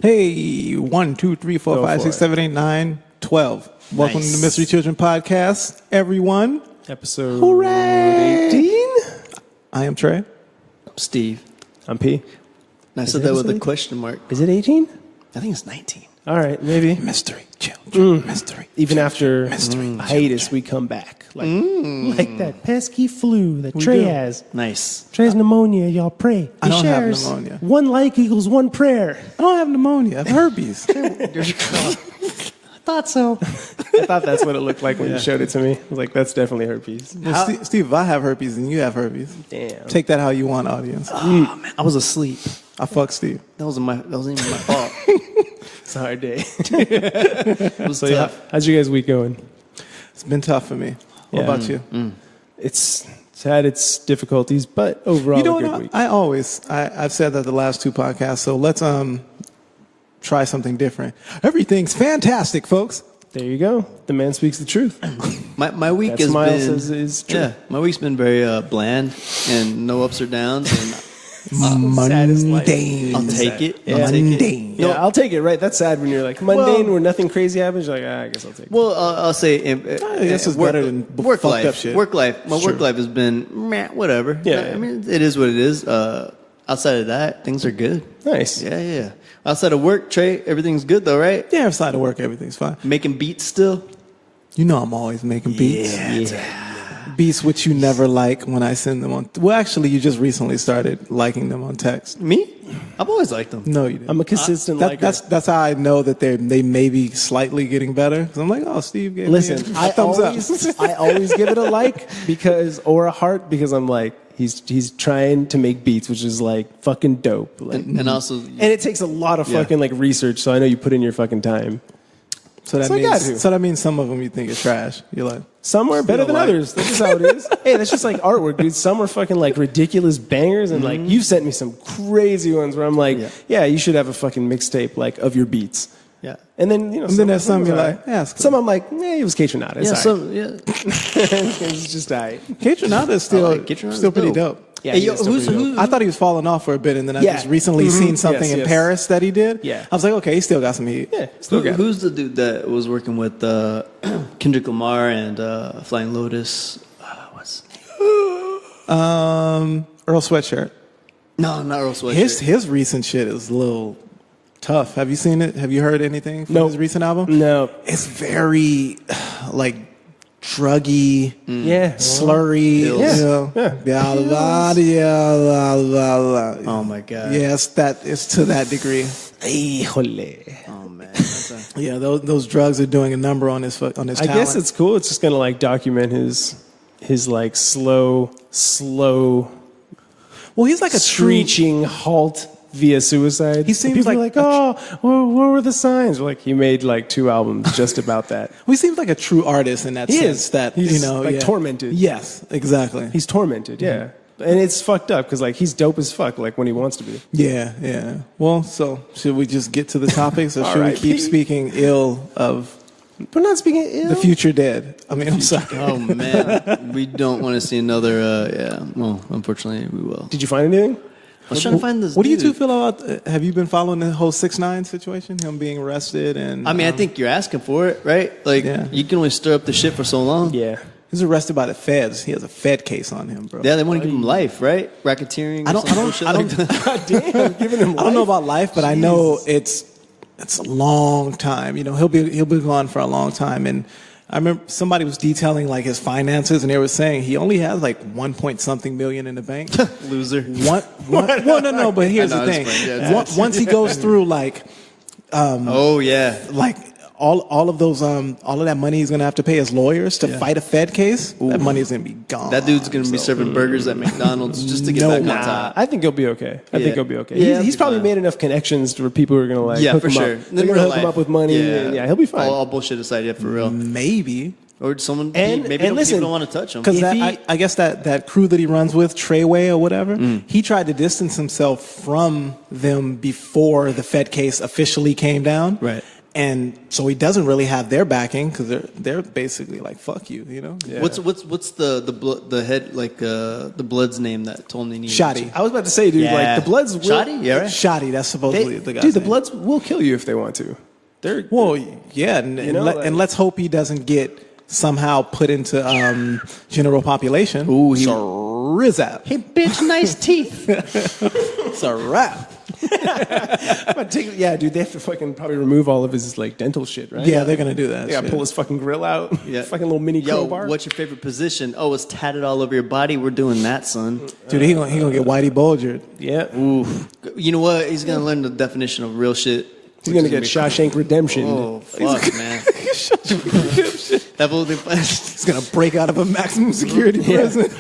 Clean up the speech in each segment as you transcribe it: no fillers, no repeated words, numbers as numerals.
Hey, 1, 2, 3, 4, 5, 6, 7, 8, 9, 12. Welcome to the Mystery Children Podcast, everyone. Episode Hooray! 18. I am Trey. I'm Steve. I'm P. I said that with a question mark. Is it 18? I think it's 19. All right, maybe. Mystery Children. Mystery. Even after Mystery hiatus, we come back. Like that pesky flu that Trey do. has. Nice. Trey has pneumonia, y'all pray. I He don't have shares. pneumonia. One like equals one prayer. I don't have pneumonia. I have herpes. I thought so. I thought that's what it looked like when you showed it to me. I was like, that's definitely herpes. Well, Steve, if I have herpes and you have herpes, Damn. take that how you want, audience. Oh, man. I was asleep. I fuck Steve. That wasn't even my fault. It's a hard day. It was So, tough. how's your guys' week going? It's been tough for me. What about you? It's had its difficulties, but overall You know a good what? week. I've said that the last two podcasts, so let's try something different. Everything's fantastic, folks. There you go. The man speaks the truth. My week That has smile been says it's true. Yeah, my week's been very bland and no ups or downs, and Mundane. I'll take it. Yeah. I'll take it. Mundane. Yeah, I'll take it, right? That's sad when you're like mundane where nothing crazy happens. You're like, I guess I'll take it. Well, I'll say guess it's better than work fucked life. up shit. Work life. My work life has been whatever. Yeah. I mean, it is what it is. Outside of that, things are good. Nice. Yeah. Outside of work, Trey, everything's good though, right? Yeah, outside of work, everything's fine. Making beats still. You know I'm always making beats. Yeah. Beats which you never like when I send them on. Well, actually, you just recently started liking them on text. Me? I've always liked them. No, you didn't. I'm a consistent liker. That's how I know that they may be slightly getting better. 'Cause I'm like, oh, Steve gave me Listen, a I thumbs always, up. I always give it a like or a heart because I'm like, he's trying to make beats, which is like fucking dope. Like, And also, and it takes a lot of fucking like research, so I know you put in your fucking time. So that So I got to. means some of them you think is trash. You're like, Some are better than like- others. That's just how it is. Hey, that's just like artwork, dude. Some are fucking like ridiculous bangers, and like you've sent me some crazy ones where I'm like, yeah, you should have a fucking mixtape like of your beats. yeah. And then and then there's some you're like, yeah, it's cool. some I'm like, it was K-Tronada. It's Yeah, alright. It's just alright. K-Tronada is still I like K-Tronada's still pretty dope. dope. Yeah, Hey, he yo, is still who's- pretty dope. who- I thought he was falling off for a bit, and then I Yeah. just recently seen something Yes, in yes. Paris that he did. Yeah. I was like, okay, he still got some heat. Yeah, still got it. Who's the dude that was working with Kendrick Lamar and Flying Lotus? What's his name? Earl Sweatshirt. No, not Earl Sweatshirt. His recent shit is a little tough. Have you seen it? Have you heard anything from Nope. his recent album? No. It's very like druggy, Yeah. slurry. Hills. You know? Yeah. Oh my god. Yeah, it's to that degree. Híjole. Oh man. Yeah, those drugs are doing a number on his I talent. guess it's cool. It's just gonna like document his like slow well, he's like a true. screeching halt via suicide. He seems People are like like, oh, what were the signs? Like he made like 2 albums just about that. He seems like a true artist in that He sense. is. That He's, you know, like, yeah. tormented. Yes, exactly. He's tormented, yeah. And it's fucked up because like he's dope as fuck, like when he wants to be. Yeah. Well, so should we just get to the topics, or should we R.I.P. keep speaking ill of We're not speaking ill. the future dead? I mean, I'm sorry. Oh man. We don't want to see another. Well, unfortunately, we will. Did you find anything? I was trying to find this. What do you two dude. feel about? Have you been following the whole 6ix9ine situation? Him being arrested and I mean, I think you're asking for it, right? Like, Yeah. you can only stir up the shit for so long. Yeah. he's arrested by the feds. He has a Fed case on him, bro. Yeah, they want to give him life, right? Racketeering. I don't. Damn, giving him I don't know about life, but I know it's a long time. You know, he'll be gone for a long time. And I remember somebody was detailing like his finances, and they were saying he only has like 1 million in the bank. Loser. Well, no. But here's the thing: once he goes through like, Oh yeah. like all of those all of that money he's gonna have to pay his lawyers to fight a Fed case. That money is gonna be gone. That dude's gonna be serving burgers at McDonald's just to get back on top. I think he'll be okay. I think he'll be okay. Yeah, He's he'll probably be fine. made enough connections where people are gonna like Yeah, hook for him sure. up. They're gonna hook him up with money. And, he'll be fine. All bullshit aside, yeah, for real. Maybe. Or someone, And- maybe and listen, people don't want to touch him. Because If he- I guess that crew that he runs with, Treyway or whatever, he tried to distance himself from them before the Fed case officially came down. Right. And so he doesn't really have their backing because they're basically like, fuck you, you know? Yeah. What's the head, like, the Blood's name that told me? Shoddy. I was about to say, dude, like, the Bloods will... Shoddy? Yeah, right? Shoddy, that's supposedly the guy. Dude, the Bloods will kill you if they want to. Yeah, and let's hope he doesn't get somehow put into general population. Ooh, it's a Rehab. Hey, bitch, nice teeth. It's a wrap. Yeah, dude, they have to fucking probably remove all of his like dental shit, right? Yeah, they're gonna do that. They gotta pull his fucking grill out. Yeah, fucking little mini crowbar. What's your favorite position? Oh, it's tatted all over your body. We're doing that, son. Dude, he gonna get Whitey Bulger. Yeah. Ooh. You know what? He's gonna learn the definition of real shit. He's gonna get Shawshank Redemption. Oh fuck, man! That will be fun. He's gonna break out of a maximum security prison.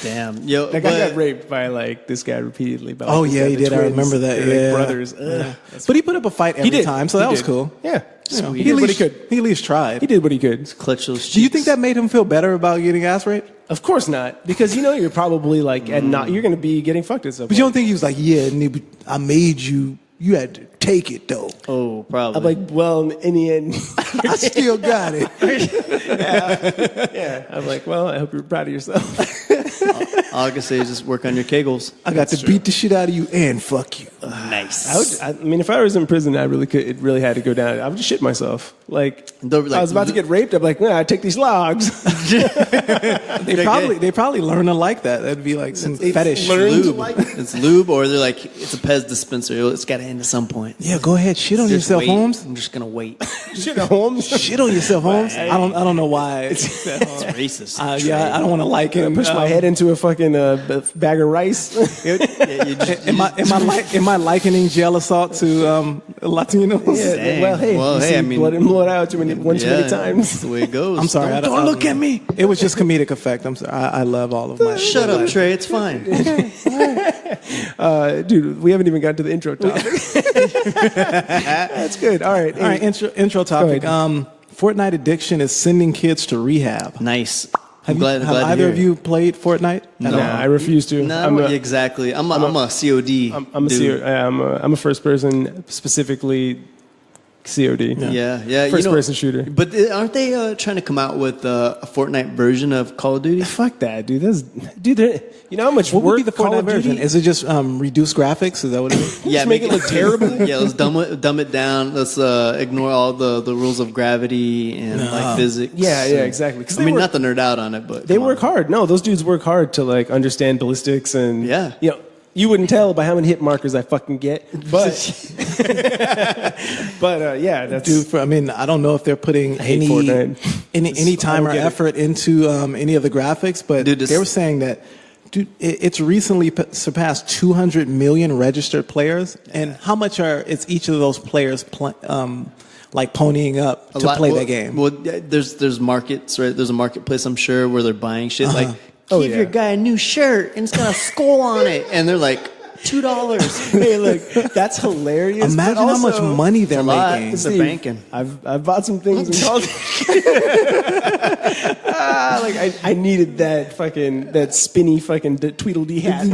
Damn, yo, that guy got raped by like this guy repeatedly. By, like, he did. I remember that. They're, like, brothers. But he put up a fight every time, so that was cool. Yeah, he did what he could. He at least tried. He did what he could. Clutch those cheeks. Do you think that made him feel better about getting ass raped? Of course not, because you know you're probably like you're going to be getting fucked at some point. But you don't think he was like, yeah, I made you. You had to take it though. Oh, probably. I'm like, well, in the end, I still got it. Yeah. I'm like, well, I hope you're proud of yourself. All I can say is just work on your kegels. I got to beat the shit out of you and fuck you. Nice. I mean, if I was in prison, it really had to go down. I would just shit myself. Like, I was about to get raped. I'm like, I take these logs. They probably learn to like that. That'd be like some fetish. Lube. It's lube, or they're like, it's a Pez dispenser. It's got to end at some point. Yeah, go ahead. Shit on yourself, wait. Holmes. I'm just gonna wait. Shit on Holmes. Shit on yourself, Holmes. I don't know why. It's racist. Yeah, I don't want to like him. Push my head into a fucking bag of rice. Am I likening jail assault to Latinos? Yeah, well, hey, I mean, blood in, blood out too many times. That's the way it goes. I'm sorry. Don't look at me. It was just comedic effect. I'm sorry. I love all of my. Shut up, Trey. It's fine. Dude, we haven't even gotten to the intro topic. That's good. All right. All right. Intro topic. Fortnite addiction is sending kids to rehab. Nice. Have either of you played Fortnite? No, I refuse to. No, exactly. I'm a COD. I'm a first person, specifically COD. Yeah. First person shooter. But aren't they trying to come out with a Fortnite version of Call of Duty? Fuck that, dude. You know how much what work would be the Fortnite version? Is it just reduced graphics? Is that what it is? Yeah, make it look terrible. Yeah, let's dumb it down. Let's ignore all the rules of gravity and like physics. Yeah, exactly. I mean, not to nerd out on it, but they work hard. No, those dudes work hard to like understand ballistics and you know. You wouldn't tell by how many hit markers I fucking get, but that's dude. I don't know if they're putting any time or effort into any of the graphics, but they were saying that, dude, it's recently surpassed 200 million registered players, and how much it's each of those players like ponying up to play that game? Well, there's markets, right? There's a marketplace, I'm sure, where they're buying shit like. Give your guy a new shirt and it's got a skull on it, and they're like $2. Hey, look, that's hilarious. Imagine how much money they're making. They're banking. I've bought some things in college. I needed that spinny fucking Tweedledee hat.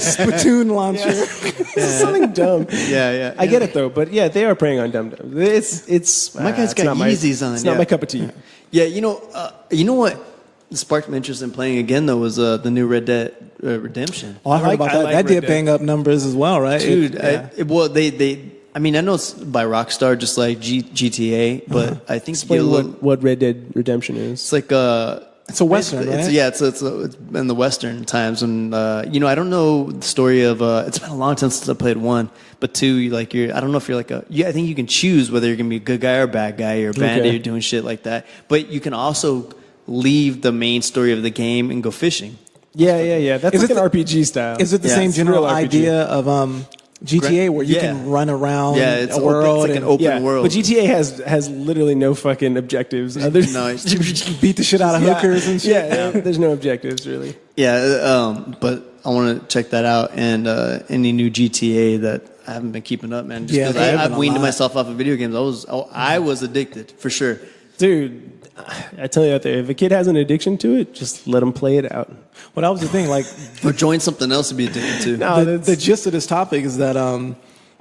Spittoon launcher. Something dumb. Yeah. I get it though, but yeah, they are preying on dumb. It's my guy's got Yeezys on. It's not my cup of tea. Yeah, you know what? Sparked my interest in playing again though was the new Red Dead Redemption. Oh, I heard about that. That did bang up numbers as well, right? Dude, I mean, I know it's by Rockstar, just like GTA, but I think explain what Red Dead Redemption is. It's like it's a western, right? It's in the western times, and I don't know the story of. It's been a long time since I played 1, but 2, I don't know if you're like I think you can choose whether you're gonna be a good guy or a bad guy or a bandit or doing shit like that, but you can also leave the main story of the game and go fishing. Yeah. That's like an RPG style. Is it the same general idea of GTA where you can run around it's a world? It's like an open world. But GTA has literally no fucking objectives. Beat the shit out of hookers and shit. Yeah, there's no objectives really. Yeah, but I want to check that out, and any new GTA that I haven't been keeping up, man. Just because I've weaned myself off of video games. I was addicted for sure, dude. I tell you out there, if a kid has an addiction to it, just let him play it out. Well, that was the thing. Like, or join something else to be addicted to. No, the gist of this topic is that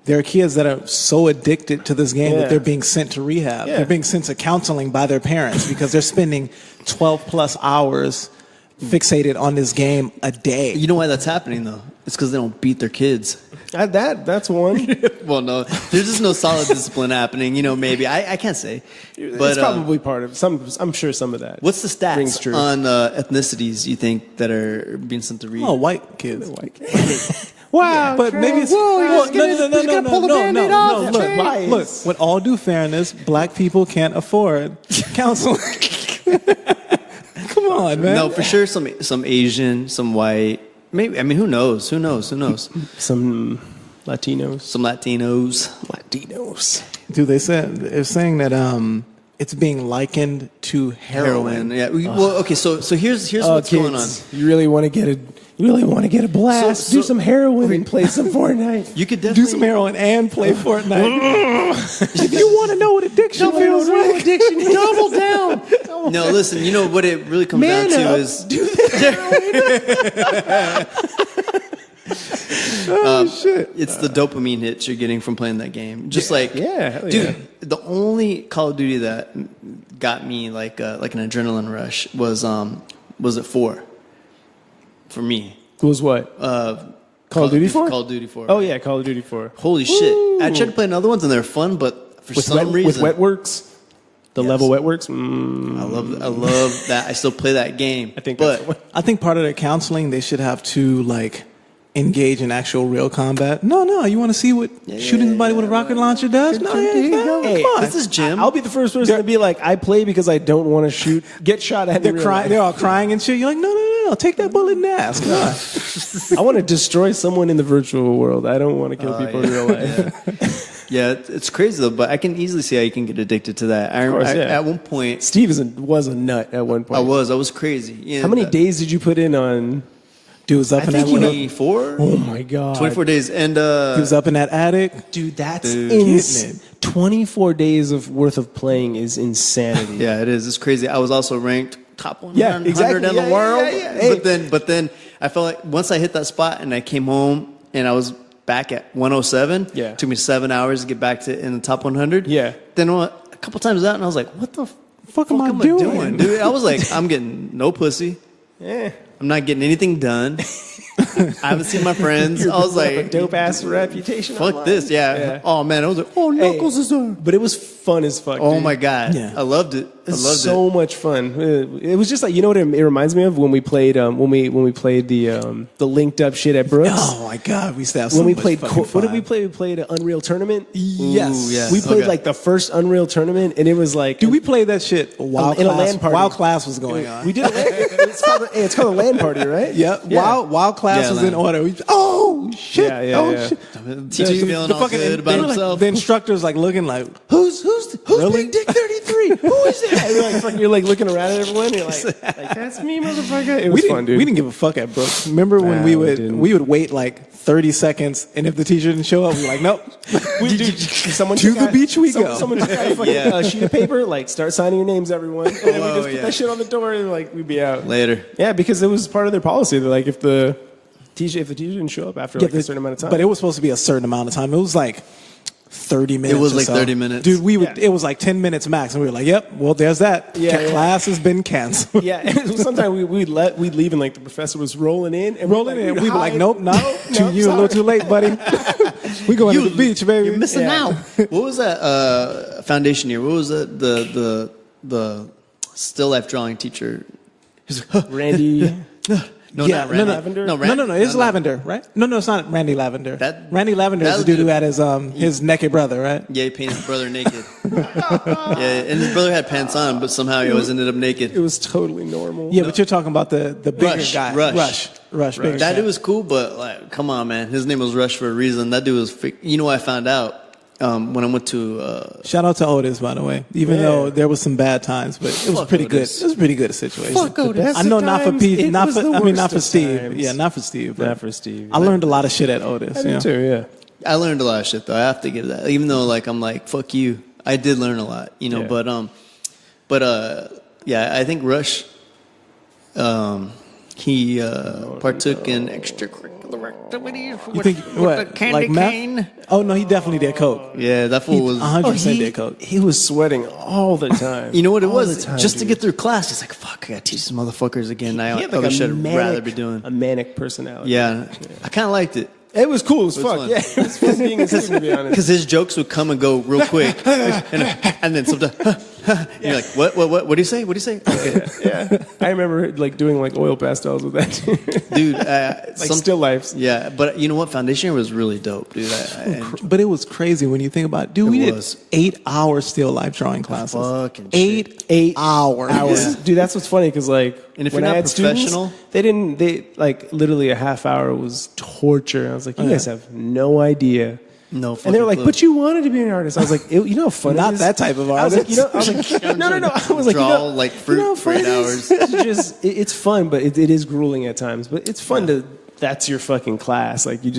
there are kids that are so addicted to this game that they're being sent to rehab. They're being sent to counseling by their parents because they're spending 12 plus hours fixated on this game a day. You know why that's happening though? It's because they don't beat their kids. That's one. Well, no, there's just no solid discipline happening. You know, maybe I can't say, but It's probably part of some. I'm sure some of that. What's the rings stats true. on ethnicities you think that are being sent to rehab? Oh, white kids. Wow, But maybe it's Whoa, no. Look, with all due fairness, black people can't afford counseling. Come on, man. No, for sure, some Asian, some white. Maybe, I mean, who knows? Who knows? Some Latinos. Some Latinos. Dude, they're saying that it's being likened to heroin. Yeah. Well, okay. So here's what's going on. You really want to get a blast? Do some heroin and play some Fortnite. You could definitely Do some heroin and play Fortnite. If you want to know what addiction feels like, Addiction, double down. No, listen. You know what it really comes down to is shit. It's the dopamine hits you're getting from playing that game. Just like, hell dude, yeah. the only Call of Duty that got me like an adrenaline rush was it 4 for me. Was what? Call of Duty 4? Call of Duty 4. Oh yeah, Call of Duty 4. Holy shit! I tried to play another ones and they're fun, but for some reason, with Wetworks, the level Wetworks. I love that. I still play that game. I think but I think part of their counseling, they should have to like engage in actual real combat. No, you want to see what shooting somebody with a rocket launcher does? No, Hey, come on. this is Jim. I'll be the first person to be like, I play because I don't want to get shot at. They're crying. They're all crying and shit. You're like, no, take that bullet in the ass. Come on. I want to destroy someone in the virtual world. I don't want to kill people in real life. Yeah, it's crazy though. But I can easily see how you can get addicted to that. At one point, Steve was a nut at one point. I was crazy. Yeah, How many days did you put in on? Dude was up in that 24. Oh my god, 24 days, and he was up in that attic. dude, that's Getting insane. 24 days worth of playing is insanity. yeah, it is. It's crazy. I was also ranked top 100 Yeah, exactly. in the Yeah, world. yeah. Hey. But then I felt like once I hit that spot and I came home and I was back at 107. Yeah. It took me 7 hours to get back to in the top 100. Yeah. Then a couple times out, and I was like, "What the fuck am I doing? dude?" I was like, "I'm getting no pussy. Yeah. I'm not getting anything done. I haven't seen my friends." I was a like, dope ass reputation. "Fuck online. this!" Yeah. Yeah. Oh man, I was like, "Oh, Knuckles is there." But it was fun as fuck. Oh dude. my god, Yeah. I loved it. I It's loved so it. much fun. It was just like, you know what it reminds me of when we played when we played the linked up shit at Brooks. Oh my god, we used to have so When we much played, fucking what did we fun. play? We played an Unreal Tournament. Yes. Ooh, yeah. We played Okay. like the first Unreal Tournament, and it was like, Dude, we played that shit while in a LAN party. while class was going on. we did. It's called a LAN party, right? Yeah, while class Yeah, was LAN. in order. Oh shit! Yeah, oh yeah. shit! The teacher's feeling all good about they were himself. Like, the instructor's like looking like, Who's Really? Big Dick 33? Who is that? You're like looking around at everyone. And you're like, that's me, motherfucker. It was fun, dude. we didn't give a fuck at Brooks. Remember when Nah, we we didn't. would wait like 30 seconds, and if the teacher didn't show up, we were like, nope. Someone To took the out- beach we some- go. Someone took out a fucking sheet of paper, like, start signing your names, everyone. And then we Oh, just put yeah. that shit on the door, and like, we'd be out. Later. Yeah, because it was part of their policy. They're like, if the teacher didn't show up after like a certain amount of time. But it was supposed to be a certain amount of time. It was like 30 minutes. It was or like so. 30 minutes. Dude, Yeah. it was like 10 minutes max, and we were like, yep, well, there's that. Yeah. Class has been canceled. yeah, sometimes we'd leave, and like the professor was rolling in, and Rolling in, we were like, nope, no, you a little too late, buddy. We going to the beach, baby. You're missing Yeah. out. What was that foundation year? What was that? The still life drawing teacher. Randy. No, Yeah, not Randy. Lavender? No, No, it's Lavender, right? No, it's not Randy Lavender. Randy Lavender is that the dude who dude- had his naked brother, right? Yeah, he painted his brother naked. Yeah, and his brother had pants on, but somehow he always ended up naked. It was totally normal. Yeah, but you're talking about the bigger Rush, guy. Rush. Bigger That guy. dude was cool, but like, come on, man. His name was Rush for a reason. That dude was. You know what I found out when I went to. Shout out to Otis, by the way. Even Yeah. though there was some bad times, but it was Fuck pretty Otis. good. It was a pretty good situation. Fuck Otis. I know not for Times, Pete, it not was for the not worst for of Steve. times. Yeah, not for Steve. but Not for Steve. I learned a lot of shit at Otis. I did too, yeah. I learned a lot of shit though. I have to give that. Even though like I'm like fuck you, I did learn a lot. You know, Yeah. but yeah, I think Rush. He partook in extracurricular extracurricular activities You think with what? the candy Like meth? cane. Oh no, he definitely did coke. Yeah, that fool was 100% did coke. He was sweating all the time. You know what it All was? the time, Just to dude. get through class, he's like, "Fuck, I gotta teach these motherfuckers again." He I had like probably a should manic, rather be doing. a manic personality. Yeah, I kind of liked it. It was cool as was fuck. fun. Yeah, it was fun being a student, to be honest. Because his jokes would come and go real quick, and then sometimes and you're like, what do you say? What do you say? Okay. Yeah, I remember like doing like oil pastels with that, Dude. like still lifes. Yeah, but you know what? Foundation was really dope, dude. But it was crazy when you think about it. Dude, we was. did 8 hour still life drawing classes. Fucking eight hours. Dude, that's what's funny because like And if when you're I not had students, professional- they like literally a half hour was torture. I was like, you guys have no idea. No, And they were like, fucking "But you wanted to be an artist." I was like, "You know how fun Not it is?" that type of I was like, artist. no. I was like, Draw like fruit how for fun 8 it is? hours. It's just, it's fun, but it is grueling at times. But it's fun to. That's your fucking class. Like you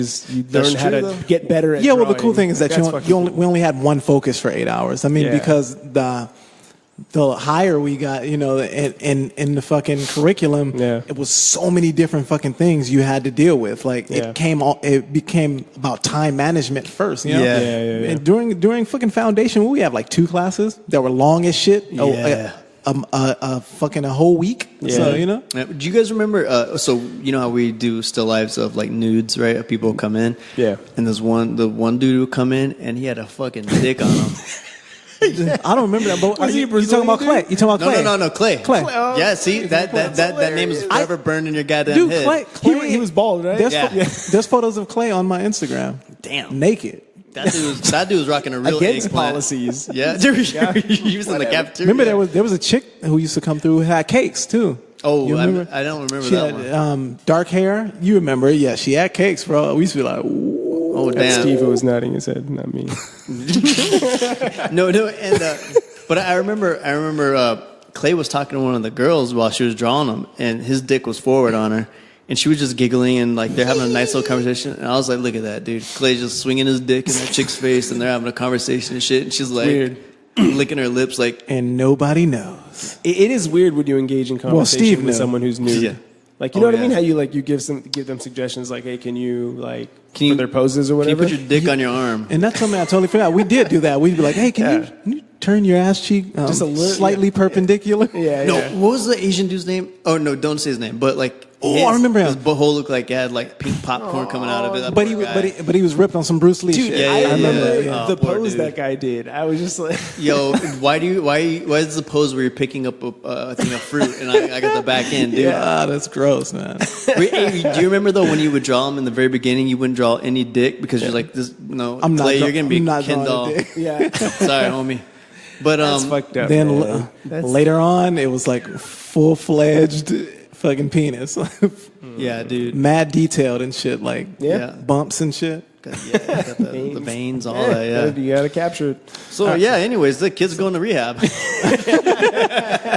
learn how true, to though. get better at. Yeah, well, the drawing. cool thing is that That's fucking we only had one focus for 8 hours. I mean, Yeah. because the higher we got, you know, in the fucking curriculum, Yeah. it was so many different fucking things you had to deal with. Like Yeah. it became about time management first, you know? Yeah. Yeah. And during fucking foundation, we have like 2 classes that were long as shit. Yeah. Fucking a whole week. Yeah. So, you know? Do you guys remember? So you know how we do still lives of like nudes, right? Of people come in. Yeah. And the one dude would come in and he had a fucking dick on him. I don't remember that, but Was he you a talking about Brazilian Clay? You talking about Clay? No, Clay. Clay. Yeah, see that name is forever burned in your goddamn Dude, head. Clay He was bald, right? There's, Yeah. there's photos of Clay on my Instagram. Damn, Naked. that dude was rocking a real Against eggplant. policies. Yeah, he was in the cafeteria. Remember there was a chick who used to come through who had cakes too. Oh, You remember? I don't remember She that had one. dark hair. You remember? Yeah, she had cakes, bro. We used to be like, ooh. Oh That's damn. Steve who was nodding his head, not me. No, and but I remember Clay was talking to one of the girls while she was drawing him, and his dick was forward on her, and she was just giggling, and like they're having a nice little conversation, and I was like, look at that, dude. Clay's just swinging his dick in that chick's face, and they're having a conversation and shit, and she's like Weird. licking her lips, like, And nobody knows. It is weird when you engage in conversation Steve with knew. someone who's new. Yeah. Like you know Oh, what I mean? yeah. How you give them suggestions like, hey, can you Can you- for their poses or can you whatever? put your dick on your arm? And that's something I totally forgot. We did do that. We'd be like, hey, can you turn your ass cheek Just a little- slightly perpendicular? yeah, No, yeah. what was the Asian dude's name? Oh no, don't say his name. But like, I remember him. His butthole looked like it had like pink popcorn coming out of it. That But poor he, guy. but he was ripped on some Bruce Lee Dude, shit. Yeah, I yeah, remember yeah. the Oh, poor pose dude. that guy did. I was just like, Yo, why is the pose where you're picking up a thing of fruit and I got the back end, dude? Ah, that's gross, man. Hey, do you remember though when you would draw them in the very beginning, you wouldn't draw any dick because you're like this. No, I'm not Clay, draw- you're gonna be I'm not Ken drawing a doll. dick. yeah, Sorry, homie. But that's fucked up. Then man. That's- later on, it was like full-fledged fucking penis. yeah, dude. Mad detailed and shit, like Yeah. bumps and shit. Got the veins, all that. Yeah. you gotta capture it. So yeah. Anyways, the kid's going to rehab.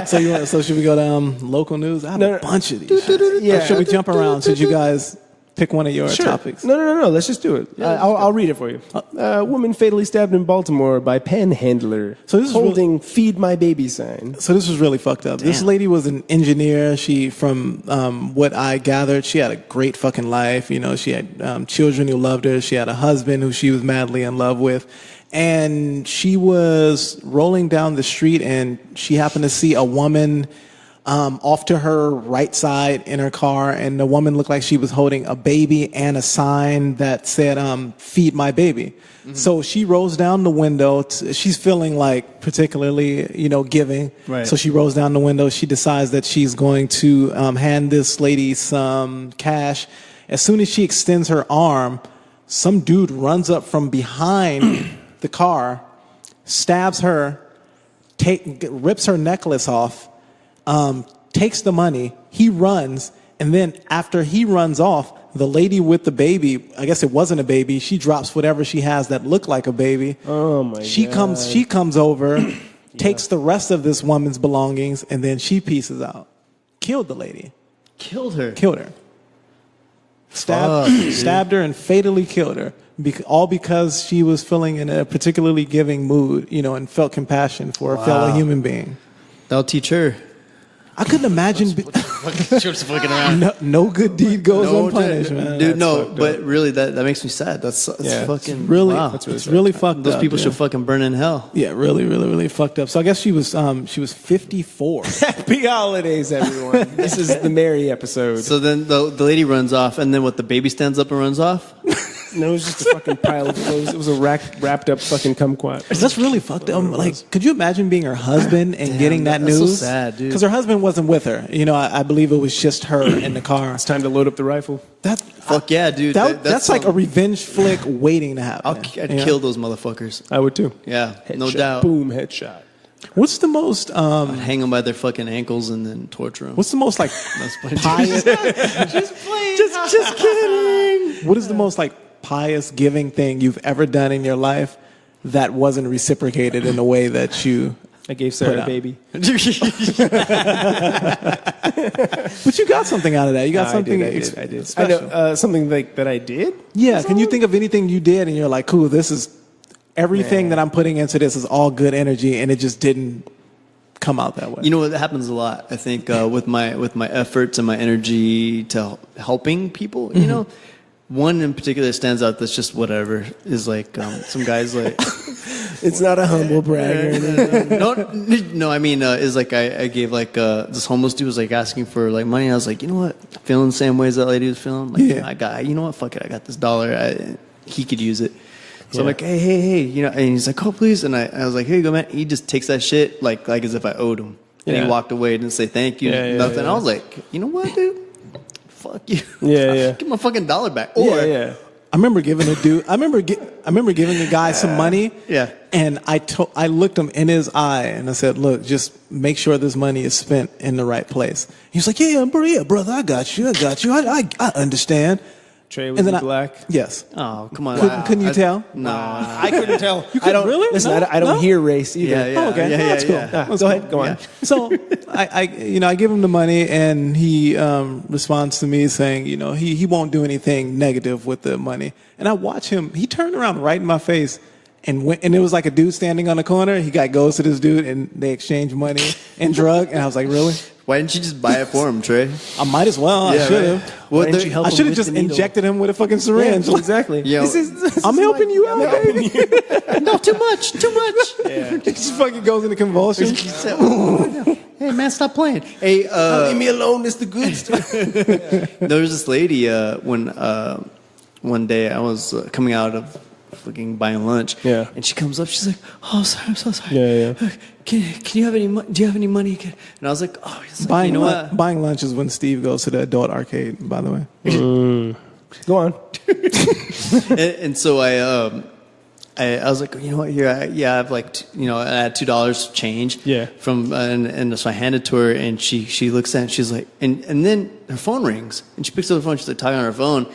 So should we go to local news? I have No, a bunch of these. Yeah. Or should we jump around? Should you guys pick one of your topics? No. Let's just do it. I'll read it for you. Woman fatally stabbed in Baltimore by panhandler. So this is holding "Feed My Baby" sign. So this was really fucked up. This Damn. lady was an engineer. She, from what I gathered, she had a great fucking life. You know, she had children who loved her. She had a husband who she was madly in love with. And she was rolling down the street and she happened to see a woman off to her right side in her car. And the woman looked like she was holding a baby and a sign that said, feed my baby. Mm-hmm. So she rolls down the window. She's feeling like particularly, giving. Right. So she rolls down the window. She decides that she's going to hand this lady some cash. As soon as she extends her arm, some dude runs up from behind the car, stabs her, rips her necklace off, takes the money. He runs. And then after he runs off, the lady with the baby, I guess it wasn't a baby, she drops whatever she has that looked like a baby. Oh my god! She comes over, takes the rest of this woman's belongings, and then she pieces out. Killed the lady. Killed her. Stabbed her and fatally killed her. All because she was feeling in a particularly giving mood, and felt compassion for a fellow human being. That'll teach her. I couldn't imagine. She was fucking around. No good deed goes unpunished, man. Dude, no, but really, that makes me sad. That's fucking really, wow. it's really fucked up. Those people should fucking burn in hell. Yeah, really, really, really fucked up. So I guess she was 54. Happy holidays, everyone. This is the Mary episode. So then the lady runs off, and then what? The baby stands up and runs off. No, it was just a fucking pile of clothes. It was a wrapped up fucking kumquat. That's really fucked up. Like, could you imagine being her husband and getting that that's news? so sad, dude. Because her husband wasn't with her. You know, I believe it was just her in the car. It's time to load up the rifle. Fuck yeah, dude. That's like a revenge flick waiting to happen. I'd kill those motherfuckers. I would too. Yeah, no Headshot, doubt. Boom, headshot. What's the most I'd hang them by their fucking ankles and then torture them. What's the most like pious? Just kidding. What is the most like pious giving thing you've ever done in your life that wasn't reciprocated in the way that you? I gave Sarah a baby. But you got something out of that. You got something. I did. Special. I know something like that I did. Yeah. Can you think of anything you did and you're like, cool, this is everything that I'm putting into this is all good energy, and it just didn't come out that way. You know what? That happens a lot. I think with my efforts and my energy to helping people. You know, one in particular that stands out that's just whatever is like some guys like. It's not a humble brag. No. I mean, is like I gave like this homeless dude was like asking for like money. I was like, you know what, feeling the same way as that lady was feeling. Like, Yeah. I got, you know what, fuck it, I got this $1. He could use it. So I'm like, hey, you know, and he's like, oh please, and I was like, here you go, man. He just takes that shit like as if I owed him, and he walked away, didn't say thank you, nothing. I was like, you know what, dude, fuck you. Give my fucking $1 back. Or I remember giving a dude. I remember giving a guy some money. Yeah. And I looked him in his eye and I said, "Look, just make sure this money is spent in the right place." He was like, "Yeah, brother, I got you. I understand." Trey, was he black? Yes. Oh, come on. Couldn't you tell? No. I couldn't tell. You couldn't really? Listen, No? I don't hear race either. Yeah. Oh, okay. Yeah, That's cool. yeah. Go ahead. Go on. So I give him the money, and he responds to me saying, you know, he won't do anything negative with the money. And I watch him. He turned around right in my face, and it was like a dude standing on the corner. He goes to this dude, and they exchange money and drug. And I was like, really? Why didn't you just buy it for him, Trey? I might as well. I should have. Right. Well, I should have just injected him with a fucking syringe. Yeah, exactly. Yeah. I'm helping you out, baby. No, too much. Yeah. He just fucking goes into convulsions. Hey man, stop playing. Hey, leave me alone. It's the good stuff. There was this lady when one day I was coming out of fucking buying lunch. Yeah. And she comes up. She's like, "Oh, sorry, I'm so sorry. Yeah. Can you have any? Do you have any money?" And I was like, "Oh, yes, buying you know what? Buying lunch is when Steve goes to the adult arcade. By the way. Go on. and so I was like, you know what? Here, I have like, I had $2 change. Yeah. From and so I handed it to her, and she looks at it, and she's like, and then her phone rings, and she picks up the phone. She's like talking on her phone,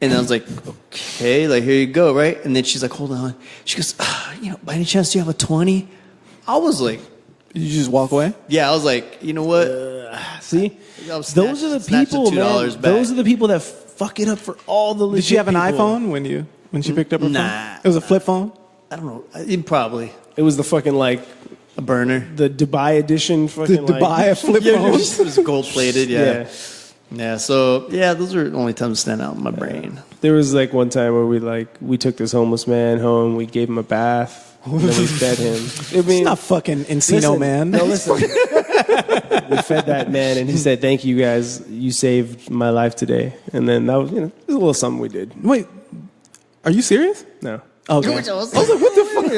and I was like, okay, like here you go, right? And then she's like, hold on. She goes, by any chance, do you have a 20? I was like, did you just walk away? yeah, I was like, you know what? See, those are the people, man. Those are the people that fuck it up for all the legit Did she have an people. iPhone when she picked up her Nah. phone? It was a flip phone? I don't know. Probably It was the fucking like a burner. the Dubai edition fucking The Dubai flip It phone? was gold plated. Yeah. Yeah, so those are the only times that stand out in my brain. There was like one time where we took this homeless man home, we gave him a bath, and then we fed him. I mean, It's not fucking Encino Man. No, listen. We fed that man, and he said, "Thank you guys, you saved my life today." And then that was, it was a little something we did. Wait, are you serious? No, Okay. I was like, what the fuck?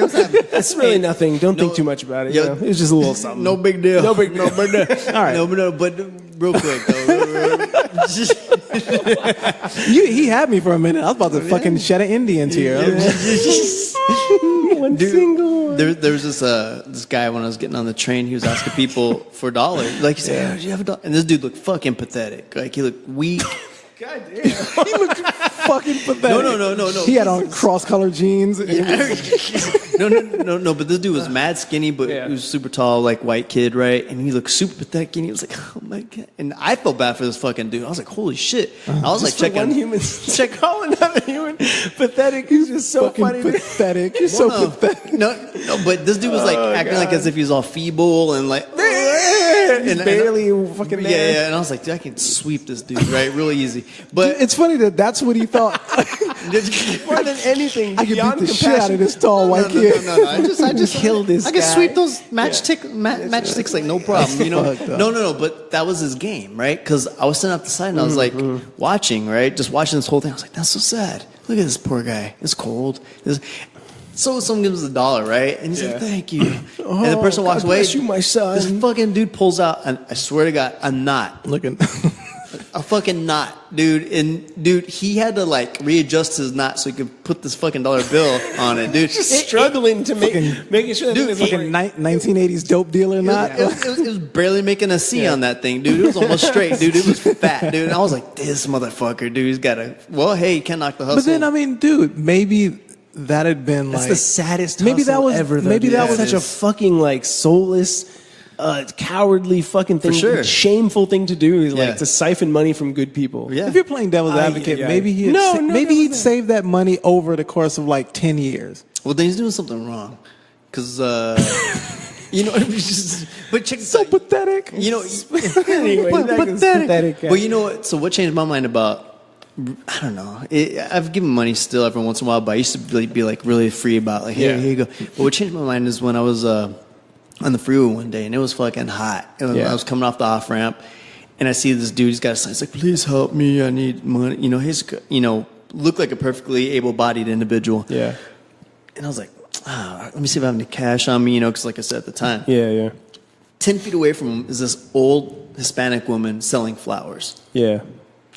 It's really nothing. Don't think too much about it. Yo, You know? It was just a little something. No big deal. No big deal. All right. No, but real quick though. He had me for a minute. I was about to fucking shed an Indian tear. One single. There was this guy when I was getting on the train. He was asking people for $1. Like he said, "Do you have $1?" And this dude looked fucking pathetic. Like he looked weak. God damn. He looked fucking pathetic. No. He had on cross-colored jeans. No. But this dude was mad skinny, but he was super tall, like white kid, right? And he looked super pathetic, and he was like, "Oh my god!" And I felt bad for this fucking dude. I was like, "Holy shit!" I was like, Check one human. Check all another human. Pathetic. He's just so fucking funny. pathetic. You're so pathetic. No, but this dude was like acting like as if he was all feeble and like. He's barely fucking there. Yeah. And I was like, dude, I can sweep this dude, right? Really easy. But It's funny that that's what he thought. More than anything, I could beyond beat the shit out of this tall white kid. No. I just kill this I can guy. sweep those matchsticks like no problem. You know? fucked up. No. But that was his game, right? Because I was sitting up the side and I was like watching, right? Just watching this whole thing. I was like, that's so sad. Look at this poor guy. It's cold. So someone gives us $1, right? And he's like, thank you. And the person walks God away. bless you, my son. This fucking dude pulls out, and I swear to God, a knot. Looking. A fucking knot, dude. And dude, he had to like readjust his knot so he could put this fucking dollar bill on it, dude. Just struggling to making sure that Dude, fucking 1980s dope dealer not. It was barely making a C on that thing, dude. It was almost straight, dude. It was fat, dude. And I was like, this motherfucker, dude. He's got a. Well, hey, he can't knock the hustle. But then, I mean, dude, maybe that had been That's like the saddest maybe that hustle was ever. Though, maybe dude. that That's was such a fucking like soulless, cowardly fucking thing, sure. shameful thing to do. Is Yeah. like to siphon money from good people. Yeah. If you're playing devil's advocate, maybe he'd save that money over the course of like 10 years. Well, then he's doing something wrong, because you know, but check this So out. pathetic. You know, Anyway, that was pathetic. Well, you know what? So what changed my mind about? I don't know. I've given money still every once in a while, but I used to be like really free about like, hey, here you go. But what changed my mind is when I was on the freeway one day and it was fucking hot. And I was coming off the off ramp, and I see this dude. He's got a sign. He's like, "Please help me. I need money." You know, he's looked like a perfectly able-bodied individual. Yeah. And I was like, let me see if I have any cash on me. You know, because like I said at the time, Yeah. 10 feet away from him is this old Hispanic woman selling flowers. Yeah.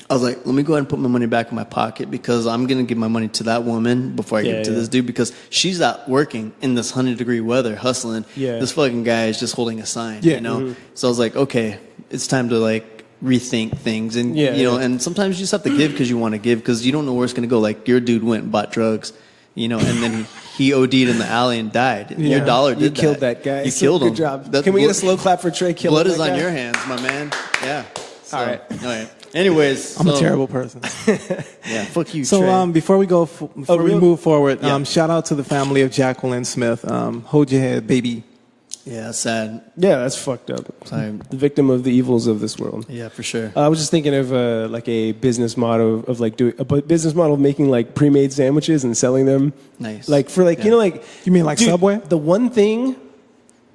I was like, let me go ahead and put my money back in my pocket because I'm going to give my money to that woman before I give it to this dude because she's out working in this 100-degree weather, hustling. Yeah. This fucking guy is just holding a sign, you know? So I was like, okay, it's time to like rethink things. And, you know, and sometimes you just have to give because you want to give because you don't know where it's going to go. Like your dude went and bought drugs, you know, and then he OD'd in the alley and died. Yeah. Your dollar did You killed that guy. You So killed him. Good job. Can we get a slow clap for Trey killing Blood that is on guy? your hands, my man. Yeah. So, All right. Anyways, I'm a terrible person. Yeah, fuck you. So Trey. before we go, we move forward, Yeah. shout out to the family of Jacqueline Smith. Hold your head, baby. Yeah, sad. Yeah, that's fucked up. Sorry. The victim of the evils of this world. Yeah, for sure. I was just thinking of like a business model of like doing a business model of making like pre-made sandwiches and selling them. Nice. Like for like you know like You mean like Subway? The one thing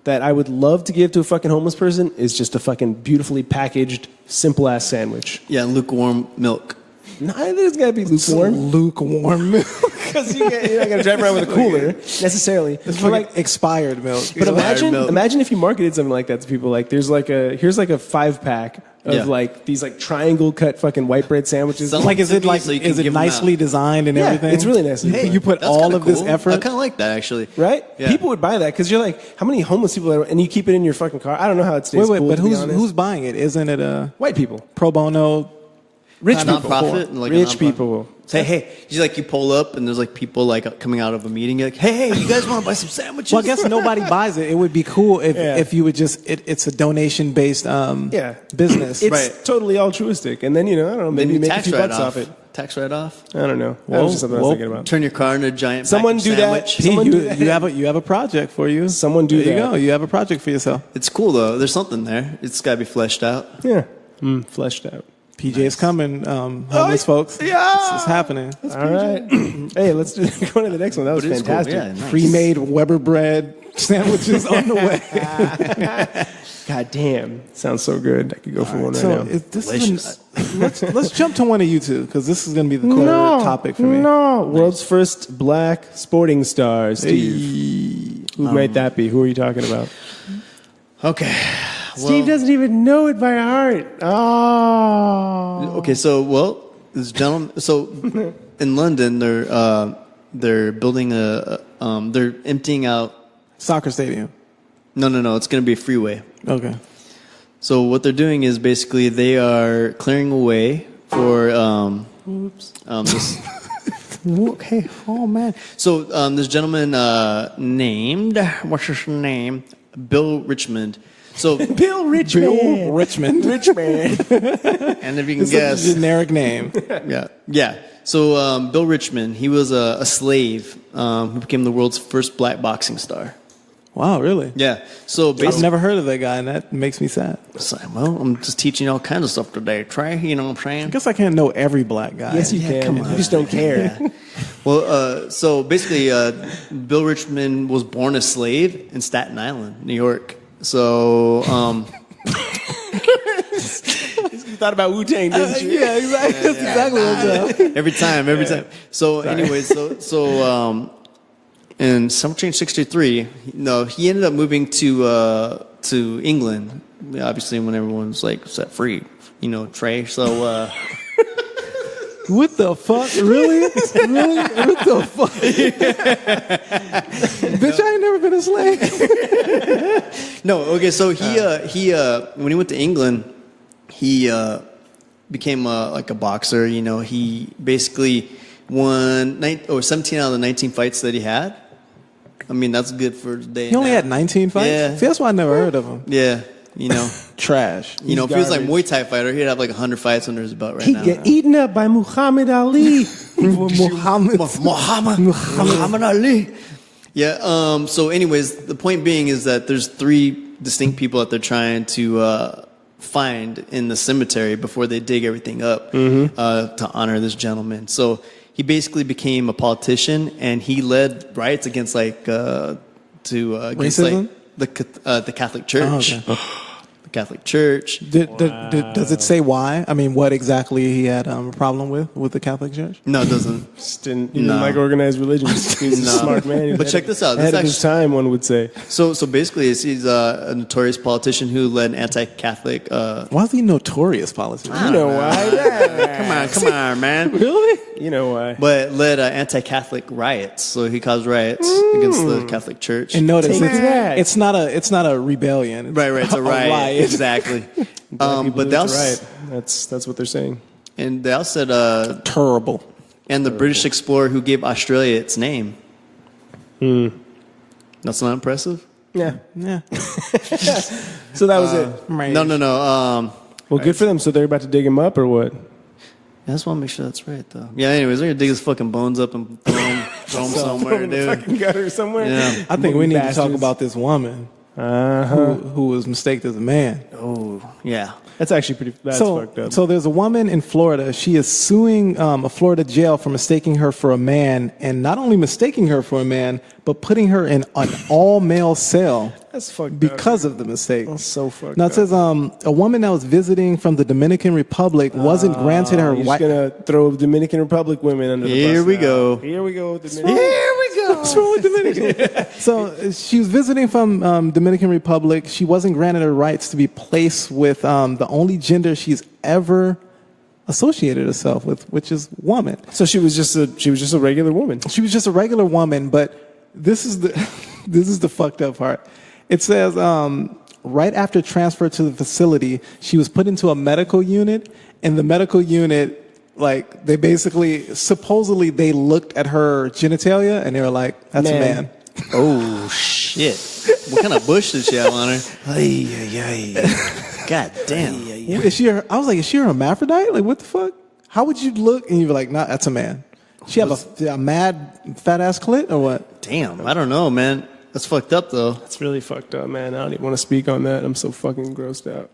that I would love to give to a fucking homeless person is just a fucking beautifully packaged simple ass sandwich. Yeah, lukewarm milk. Neither is gotta be lukewarm Lukewarm milk. because you're not gonna drive around with a cooler necessarily. It's like expired milk. But Expired milk. imagine if you marketed something like that to people. Like, here's like a 5-pack of like these like triangle cut fucking white bread sandwiches. Sounds Like, is it so you can is it give 'em nicely out. designed and everything? it's really nice. Hey, you put That's all kinda of this cool. effort. I kind of like that actually. Right? Yeah. People would buy that because you're like, how many homeless people are, and you keep it in your fucking car. I don't know how it stays. Wait, cool, but to be who's honest. who's buying it? Isn't it a white people? pro bono? Rich Kind of people. Nonprofit, like a Rich nonprofit. people. Say, hey, you pull up and there's like people like coming out of a meeting. You're like, hey, you guys want to buy some sandwiches? Well, I guess nobody buys it. It would be cool if you would just. It's a donation based business. It's totally altruistic, and then I don't know, maybe Then make a few bucks off it. Tax write off. I don't know. That was just something I was thinking about. Turn your car into a giant. Someone packaged do that. sandwich. P, Someone do that. you have a project for you. Someone do there that. You go. You have a project for yourself. It's cool though. There's something there. It's got to be fleshed out. Yeah, fleshed out. PJ is coming, homeless folks. yeah. It's happening. All right. Hey, let's go to the next one. That was But it's cool. fantastic. Yeah, nice. Pre-made Weber bread sandwiches on the way. God damn, sounds so good. I could go for one right So now. let's jump to one of you two because this is going to be the third topic for me. No, world's first black sporting star, Steve. Who might that be? Who are you talking about? Okay. Steve doesn't even know it by heart. Oh. Okay, so this gentleman. So in London, they're building they're emptying out. Soccer stadium. No. It's going to be a freeway. Okay. So what they're doing is basically they are clearing away for this. Okay. Oh man. So this gentleman named what's his name? Bill Richmond. So Bill Richmond. Bill Richmond. Richmond. and if you can It's guess, a generic name. yeah. So Bill Richmond, he was a slave who became the world's first black boxing star. Wow, really? Yeah. So I've basically, never heard of that guy, and that makes me sad. it's like, well, I'm just teaching you all kinds of stuff today. Trey, you know what I'm saying? I guess I can't know every black guy. Yes, you can. come on. You just don't care. Well, so basically, Bill Richmond was born a slave in Staten Island, New York. So, You thought about Wu-Tang, didn't you? Yeah, exactly. That's exactly what's up. every time. So, anyways, in Summer Change '63, he ended up moving to England. Obviously, when everyone's like set free, Trey. So. What the fuck? Really? Really? What the fuck? Bitch, I ain't never been a slave. No, okay. So he when he went to England, he became like a boxer. He basically won 17 out of the 19 fights that he had. I mean, that's good for a day. He only had 19 fights? Yeah. See, that's why I never heard of him. Yeah, Trash. if he was like Muay Thai fighter, he'd have like 100 fights under his belt right He now. get eaten up by Muhammad Ali. Muhammad Ali. Yeah. So, anyways, the point being is that there's 3 distinct people that they're trying to find in the cemetery before they dig everything up to honor this gentleman. So he basically became a politician, and he led riots against Racism? The Catholic Church. Oh, okay. The Catholic Church. Does it say why? I mean, what exactly he had a problem with the Catholic Church? No, it doesn't. He didn't like organized religion. He's a smart man. But check this out. Ahead of his time, one would say. So basically, he's a notorious politician who led an anti-Catholic. Why is he notorious politician? You know why? Come on, man. Really? You know why? But led anti-Catholic riots. So he caused riots against the Catholic Church. And notice Take that. it's not a rebellion. Right. It's a riot. Exactly. But that's right. That's what they're saying. And they also said Terrible. and the British explorer who gave Australia its name. That's not impressive. Yeah. Yeah. So that was it. Right. No. Well, good for them. So they're about to dig him up, or what? I just want to make sure that's right, though. Yeah. Anyways, they're gonna dig his fucking bones up and throw him somewhere, In the dude. fucking gutter somewhere. Yeah. I think we need to talk Bastards. about this woman Uh-huh. who was mistaken as a man. Oh, yeah. That's actually that's fucked up. So there's a woman in Florida. She is suing a Florida jail for mistaking her for a man, and not only mistaking her for a man, but putting her in an all-male cell That's fucked up. because of the mistake. That's so fucked Now up. it says a woman that was visiting from the Dominican Republic wasn't granted her You're right. just gonna throw Dominican Republic women under the bus. Here we now. go. Here we go. Here we go. What's wrong with Dominican? So she was visiting from Dominican Republic. She wasn't granted her rights to be placed with the only gender she's ever associated herself with, which is woman. So she was just a regular woman. She was just a regular woman, but this is the fucked up part. It says right after transfer to the facility, she was put into a medical unit, and the medical unit, like, they basically, supposedly they looked at her genitalia and they were like, that's a man. Oh, shit. What kind of bush did she have on her? God damn. Is she I was like, is she a hermaphrodite? Like, what the fuck? How would you look and you'd be like, nah, that's a man. She have a mad fat ass clit or what? Damn. I don't know, man. That's fucked up, though. That's really fucked up, man. I don't even want to speak on that. I'm so fucking grossed out.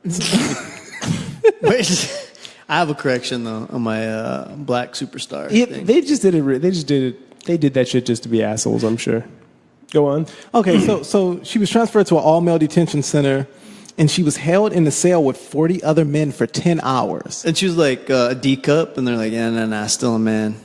Wait. I have a correction, though, on my black superstar thing. They just did it. They did that shit just to be assholes. I'm sure. Go on. Okay, so she was transferred to an all-male detention center, and she was held in the cell with 40 other men for 10 hours. And she was like a D cup, and they're like, yeah, nah, still a man.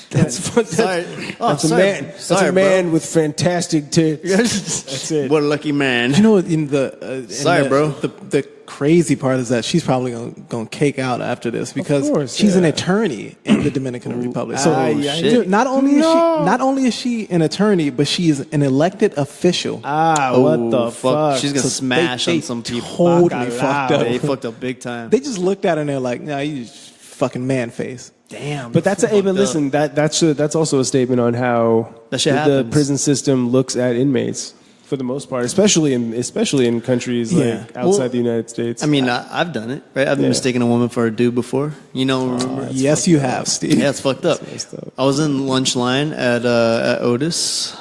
That's a man. That's Sorry, a man with fantastic tits. That's it. What a lucky man. You know, in the Sorry, bro. The crazy part is that she's probably gonna cake out after this because course, she's an yeah. attorney in the Dominican Republic. So shit. dude, not only is she an attorney, but she is an elected official. What the fuck? She's gonna So smash they on some people. Totally fucked up. They fucked up big time. They just looked at her and they're like, "Nah, you just fucking man face." Damn. But that's fucked but listen, that's also a statement on how That shit the happens. prison system looks at inmates for the most part, especially in countries Yeah. like outside the United States. I mean, I've done it, right? I've mistaken a woman for a dude before. You know, remember? Yes, you have, Steve. Yeah, it's fucked up. messed up. I was in lunch line at Otis.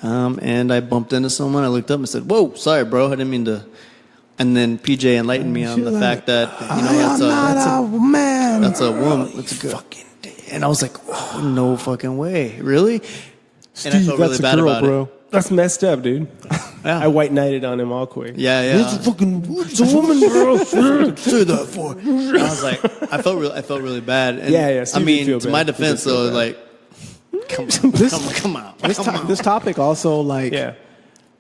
and I bumped into someone. I looked up and said, "Whoa, sorry, bro, I didn't mean to." And then PJ enlightened me on the fact that that's a woman. That's a fucking. And I was like, "Oh, no fucking way, really?" Steve, and I felt really bad about it. That's messed up, dude. Yeah. I white knighted on him all quick. Yeah. It's a woman, bro. Say that for. I was like, I felt really bad. And Yeah. I mean, to my defense, though, like, come on. This topic also like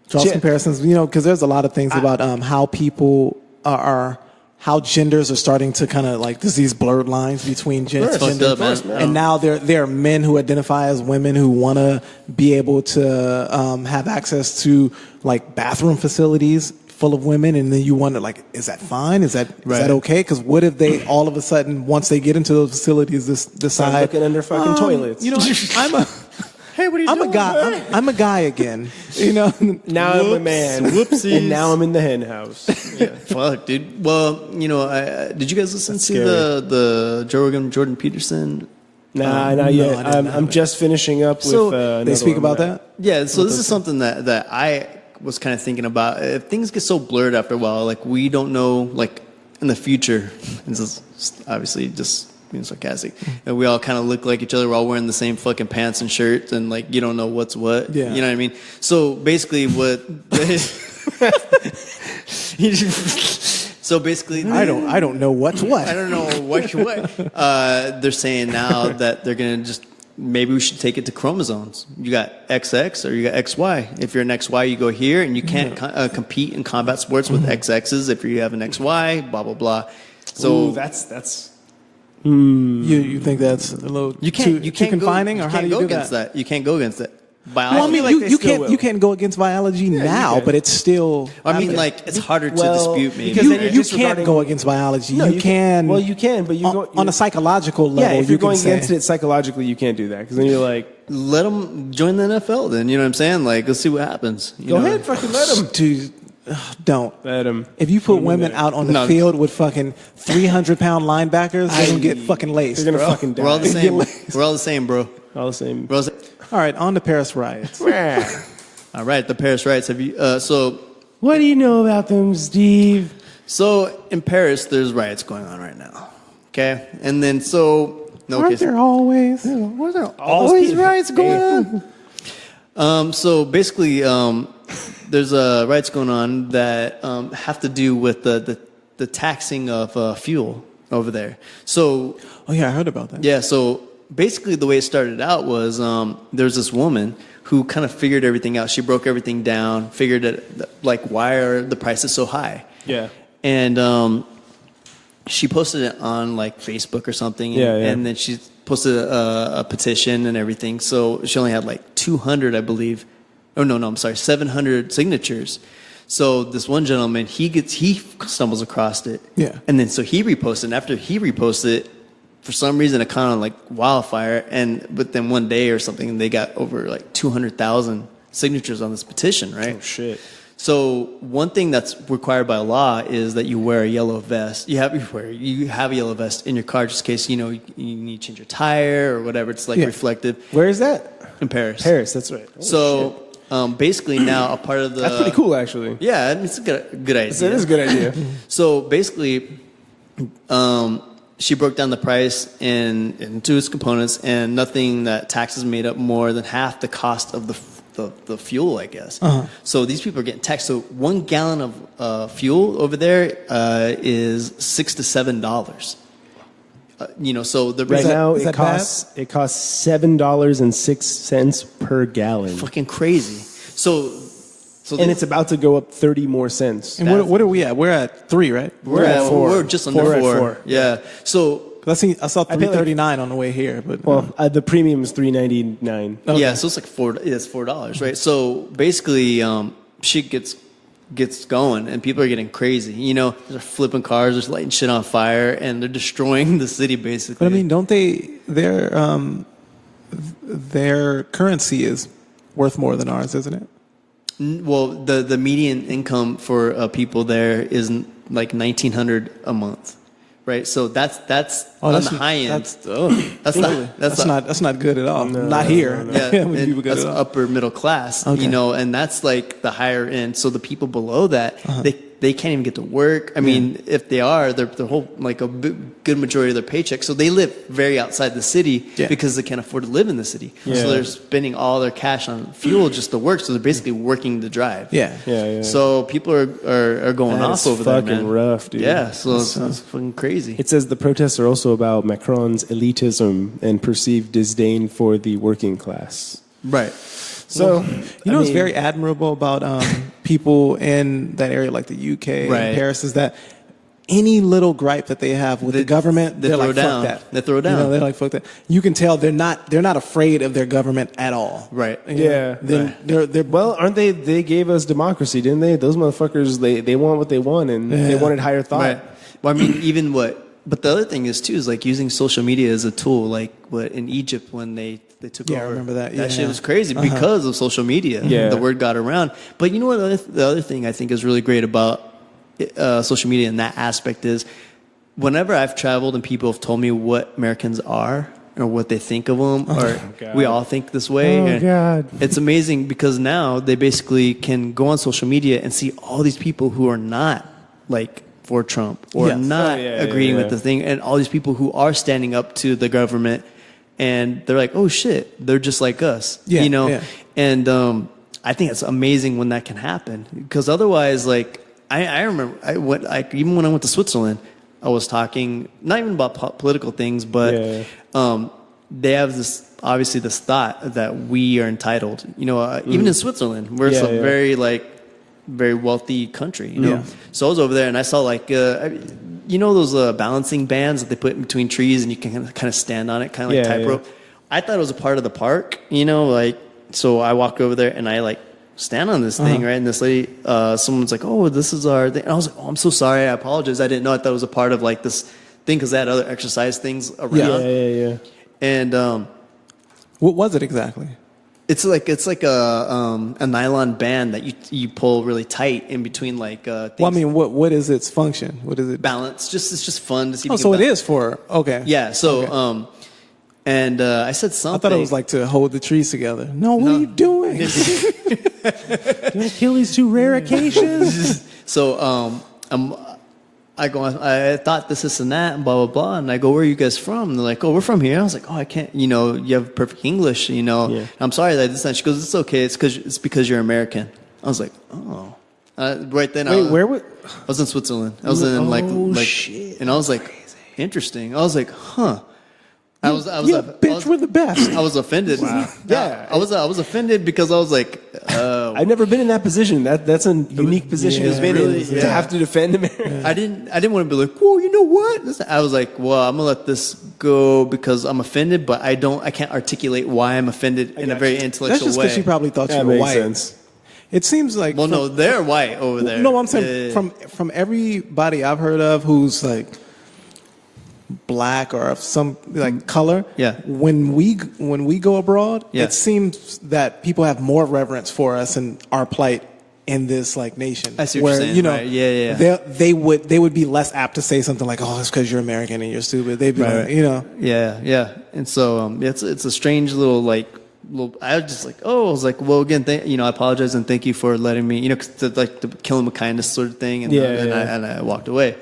draws Shit. comparisons, because there's a lot of things about how people are how genders are starting to kind of like there's these blurred lines between genders. And now there are men who identify as women who want to be able to have access to like bathroom facilities full of women, and then you wonder like, is that fine? Is that okay? Because what if they all of a sudden once they get into those facilities decide looking under fucking toilets? Hey, what are you doing? I'm a guy again. Now I'm a man. Whoopsies. And now I'm in the hen house. Yeah. Fuck, dude. Well, did you guys listen to the Joe Rogan, Jordan Peterson? Nah, not yet. I'm just finishing up with. They speak about that. Yeah. So this is something that I was kind of thinking about. If things get so blurred after a while, like we don't know, like in the future, and this is obviously just being sarcastic, and we all kind of look like each other. We're all wearing the same fucking pants and shirts, and like you don't know what's what. Yeah. You know what I mean? So basically, so basically, I don't know what's what. I don't know what. They're saying now that they're gonna just maybe we should take it to chromosomes. You got XX or you got XY. If you're an XY, you go here, and you can't compete in combat sports with XXs if you have an XY. Blah blah blah. So ooh, that's. You think that's a little too confining, or how do you do that? You can't go against that. Biology. Well, I mean, like you can't go against biology now, but it's still. I mean, like it's harder to dispute. Maybe because you can't go against biology. No, you can. Well, you can, but on a psychological level. Yeah, if you're going against it psychologically, you can't do that because then you're like, let them join the NFL. Then you know what I'm saying? Like, let's see what happens. Go ahead, fucking let them. Dude, don't let them. If you put women out on the field with fucking 300-pound linebackers, they're gonna get fucking laced. They're gonna fucking die. We're all the same. We're all the same, bro. All the same. All right, on to Paris riots. All right, the Paris riots. Have you? What do you know about them, Steve? So in Paris, there's riots going on right now. Okay, and then aren't there always? Were there always riots going on? So basically, there's riots going on that have to do with the taxing of fuel over there. So, I heard about that. Yeah, so basically the way it started out was there's this woman who kind of figured everything out. She broke everything down, figured that like why are the prices so high? Yeah, and she posted it on like Facebook or something. And then she posted a petition and everything. So she only had like 200, I believe. Oh no, I'm sorry, 700 signatures. So this one gentleman, he stumbles across it. Yeah. And then so he reposted. And after he reposted it, for some reason it kind of like wildfire. But then one day or something, they got over like 200,000 signatures on this petition, right? Oh shit. So one thing that's required by law is that you wear a yellow vest. You have a yellow vest in your car just in case you need to change your tire or whatever. It's like reflective. Where is that? In Paris. Paris, that's right. So basically now a part of the... That's pretty cool, actually. Yeah, it's a good idea. It is a good idea. So basically, she broke down the price into its components, and nothing that taxes made up more than half the cost of the fuel, I guess. Uh-huh. So these people are getting taxed. So 1 gallon of fuel over there is $6 to $7. So the right now it costs $7.06 per gallon. Fucking crazy. So and it's about to go up 30 more cents. And what are we at? We're at 3, right? We're at 4. We're just under 4. Yeah. So I saw $3.39 on the way here, but the premium is $3.99. Okay. Yeah, so it's like $4, right? So basically, shit gets going, and people are getting crazy. They're flipping cars, they're lighting shit on fire, and they're destroying the city basically. But I mean, don't their currency is worth more than ours, isn't it? Well, the median income for people there is like $1,900 a month, right? So that's Oh, on the high end. That's not good at all. Not here. Yeah, When people go that's to- upper middle class, Okay. and that's like the higher end. So the people below that, they can't even get to work. I mean, if they are, they're whole like a good majority of their paycheck. So they live very outside the city because they can't afford to live in the city. Yeah. So they're spending all their cash on fuel just to work. So they're basically working to drive. Yeah. So people are going That off is over there, fucking man. rough, dude. Yeah, so it's fucking crazy. It says the protests are also about Macron's elitism and perceived disdain for the working class. Right. So, what's very admirable about people in that area, like the UK and Paris, is that any little gripe that they have with the government, they're throw like, down. fuck that. They throw down. They're like, fuck that. You can tell they're not afraid of their government at all. Right. Yeah. They're well, aren't they? They gave us democracy, didn't they? Those motherfuckers, they want what they want, and they wanted higher thought. Right. Well, I mean, but the other thing is too is like using social media as a tool, like what in Egypt when they took over. I remember that. That shit was crazy because of social media. Yeah. The word got around. But you know what? The other thing I think is really great about social media in that aspect is whenever I've traveled and people have told me what Americans are or what they think of them, or we all think this way. Oh, and God. it's amazing because now they basically can go on social media and see all these people who are not like for Trump or not agreeing with the thing, and all these people who are standing up to the government, and they're like, oh shit, they're just like us, and I think it's amazing when that can happen, because otherwise, like I remember even when I went to Switzerland, I was talking not even about political things, but they have this thought that we are entitled, even in Switzerland, where it's a very wealthy country, So I was over there and I saw like, those balancing bands that they put in between trees and you can kind of stand on it, kind of like tightrope. I thought it was a part of the park, so I walked over there and I like stand on this thing, right? And this lady, someone's like, oh, this is our thing. And I was like, oh, I'm so sorry. I apologize. I didn't know. I thought it was a part of like this thing because they had other exercise things around. Yeah. And what was it exactly? It's like a nylon band that you pull really tight in between like things. Well, I mean, what is its function? What is it? Balance. It's just fun to see. Oh, so it is for Yeah. So and I said something. I thought it was like to hold the trees together. No, what are you doing? You want to kill these two rare acacias? So I go, I thought this and that, and blah, blah, blah. And I go, where are you guys from? And they're like, oh, we're from here. I was like, oh, I can't, you have perfect English, I'm sorry that this. She goes, it's okay. It's because you're American. I was like, oh. Right then, where was? I was in Switzerland. I was in shit. And I was like, interesting. I was like, huh. I was bitch, we're the best. I was offended. Wow. Yeah, I was offended because I was like, I've never been in that position. That's a unique position to be in, to have to defend America. Yeah. I didn't want to be like, whoa, you know what? I was like, well, I'm gonna let this go because I'm offended, but I can't articulate why I'm offended in a very intellectual That's just way. because she probably thought you were white. Sense. It seems like no, they're white over there. No, I'm saying from everybody I've heard of who's like black or of some like color. Yeah. When we go abroad, Yeah. it seems that people have more reverence for us and our plight in this like nation. I see what you're saying. Right. Yeah. They would be less apt to say something like, "Oh, it's because you're American and you're stupid." They'd be like, Yeah. And so it's a strange little like. I was just like, I was like, well, again, I apologize and thank you for letting me, to kill him with kindness sort of thing, and I walked away.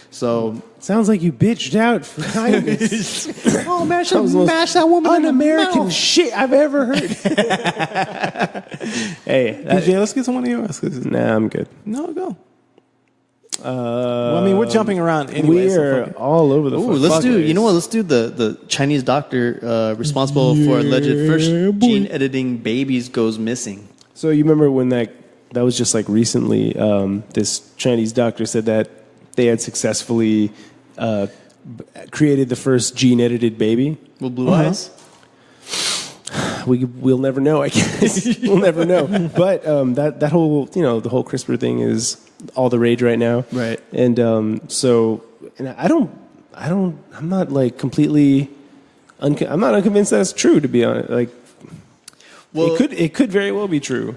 So sounds like you bitched out for kindness. Oh man, smash that woman un-American shit I've ever heard. Hey, DJ, let's get someone of yours. Nah, I'm good. No, go. Well, I mean, we're jumping around anyway. We're all over the place. Let's do. You know what? Let's do the Chinese doctor responsible for alleged first gene editing babies goes missing. So you remember when that was just like recently? This Chinese doctor said that they had successfully created the first gene edited baby with blue eyes. We'll never know. I guess we'll never know. But that whole the whole CRISPR thing is all the rage right now. Right. And I'm not like completely. I'm not unconvinced that's true. To be honest, like, well, it could very well be true.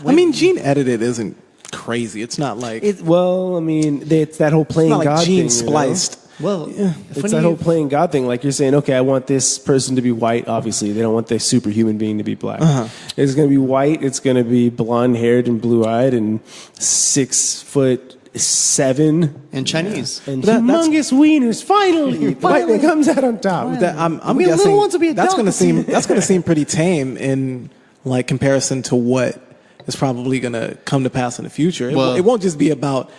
I mean, gene edited isn't crazy. It's not like Well, I mean, it's that whole it's playing not like God gene thing. spliced. Well, It's that whole playing God thing. Like you're saying, okay, I want this person to be white. Obviously, they don't want the superhuman being to be black. It's going to be white. It's going to be blonde haired and blue eyed and 6'7" and Chinese. and humongous wieners. Finally, it comes out on top. I'm We have guessing little ones to be that's going to adults. seem pretty tame in like comparison to what is probably going to come to pass in the future. It won't just be about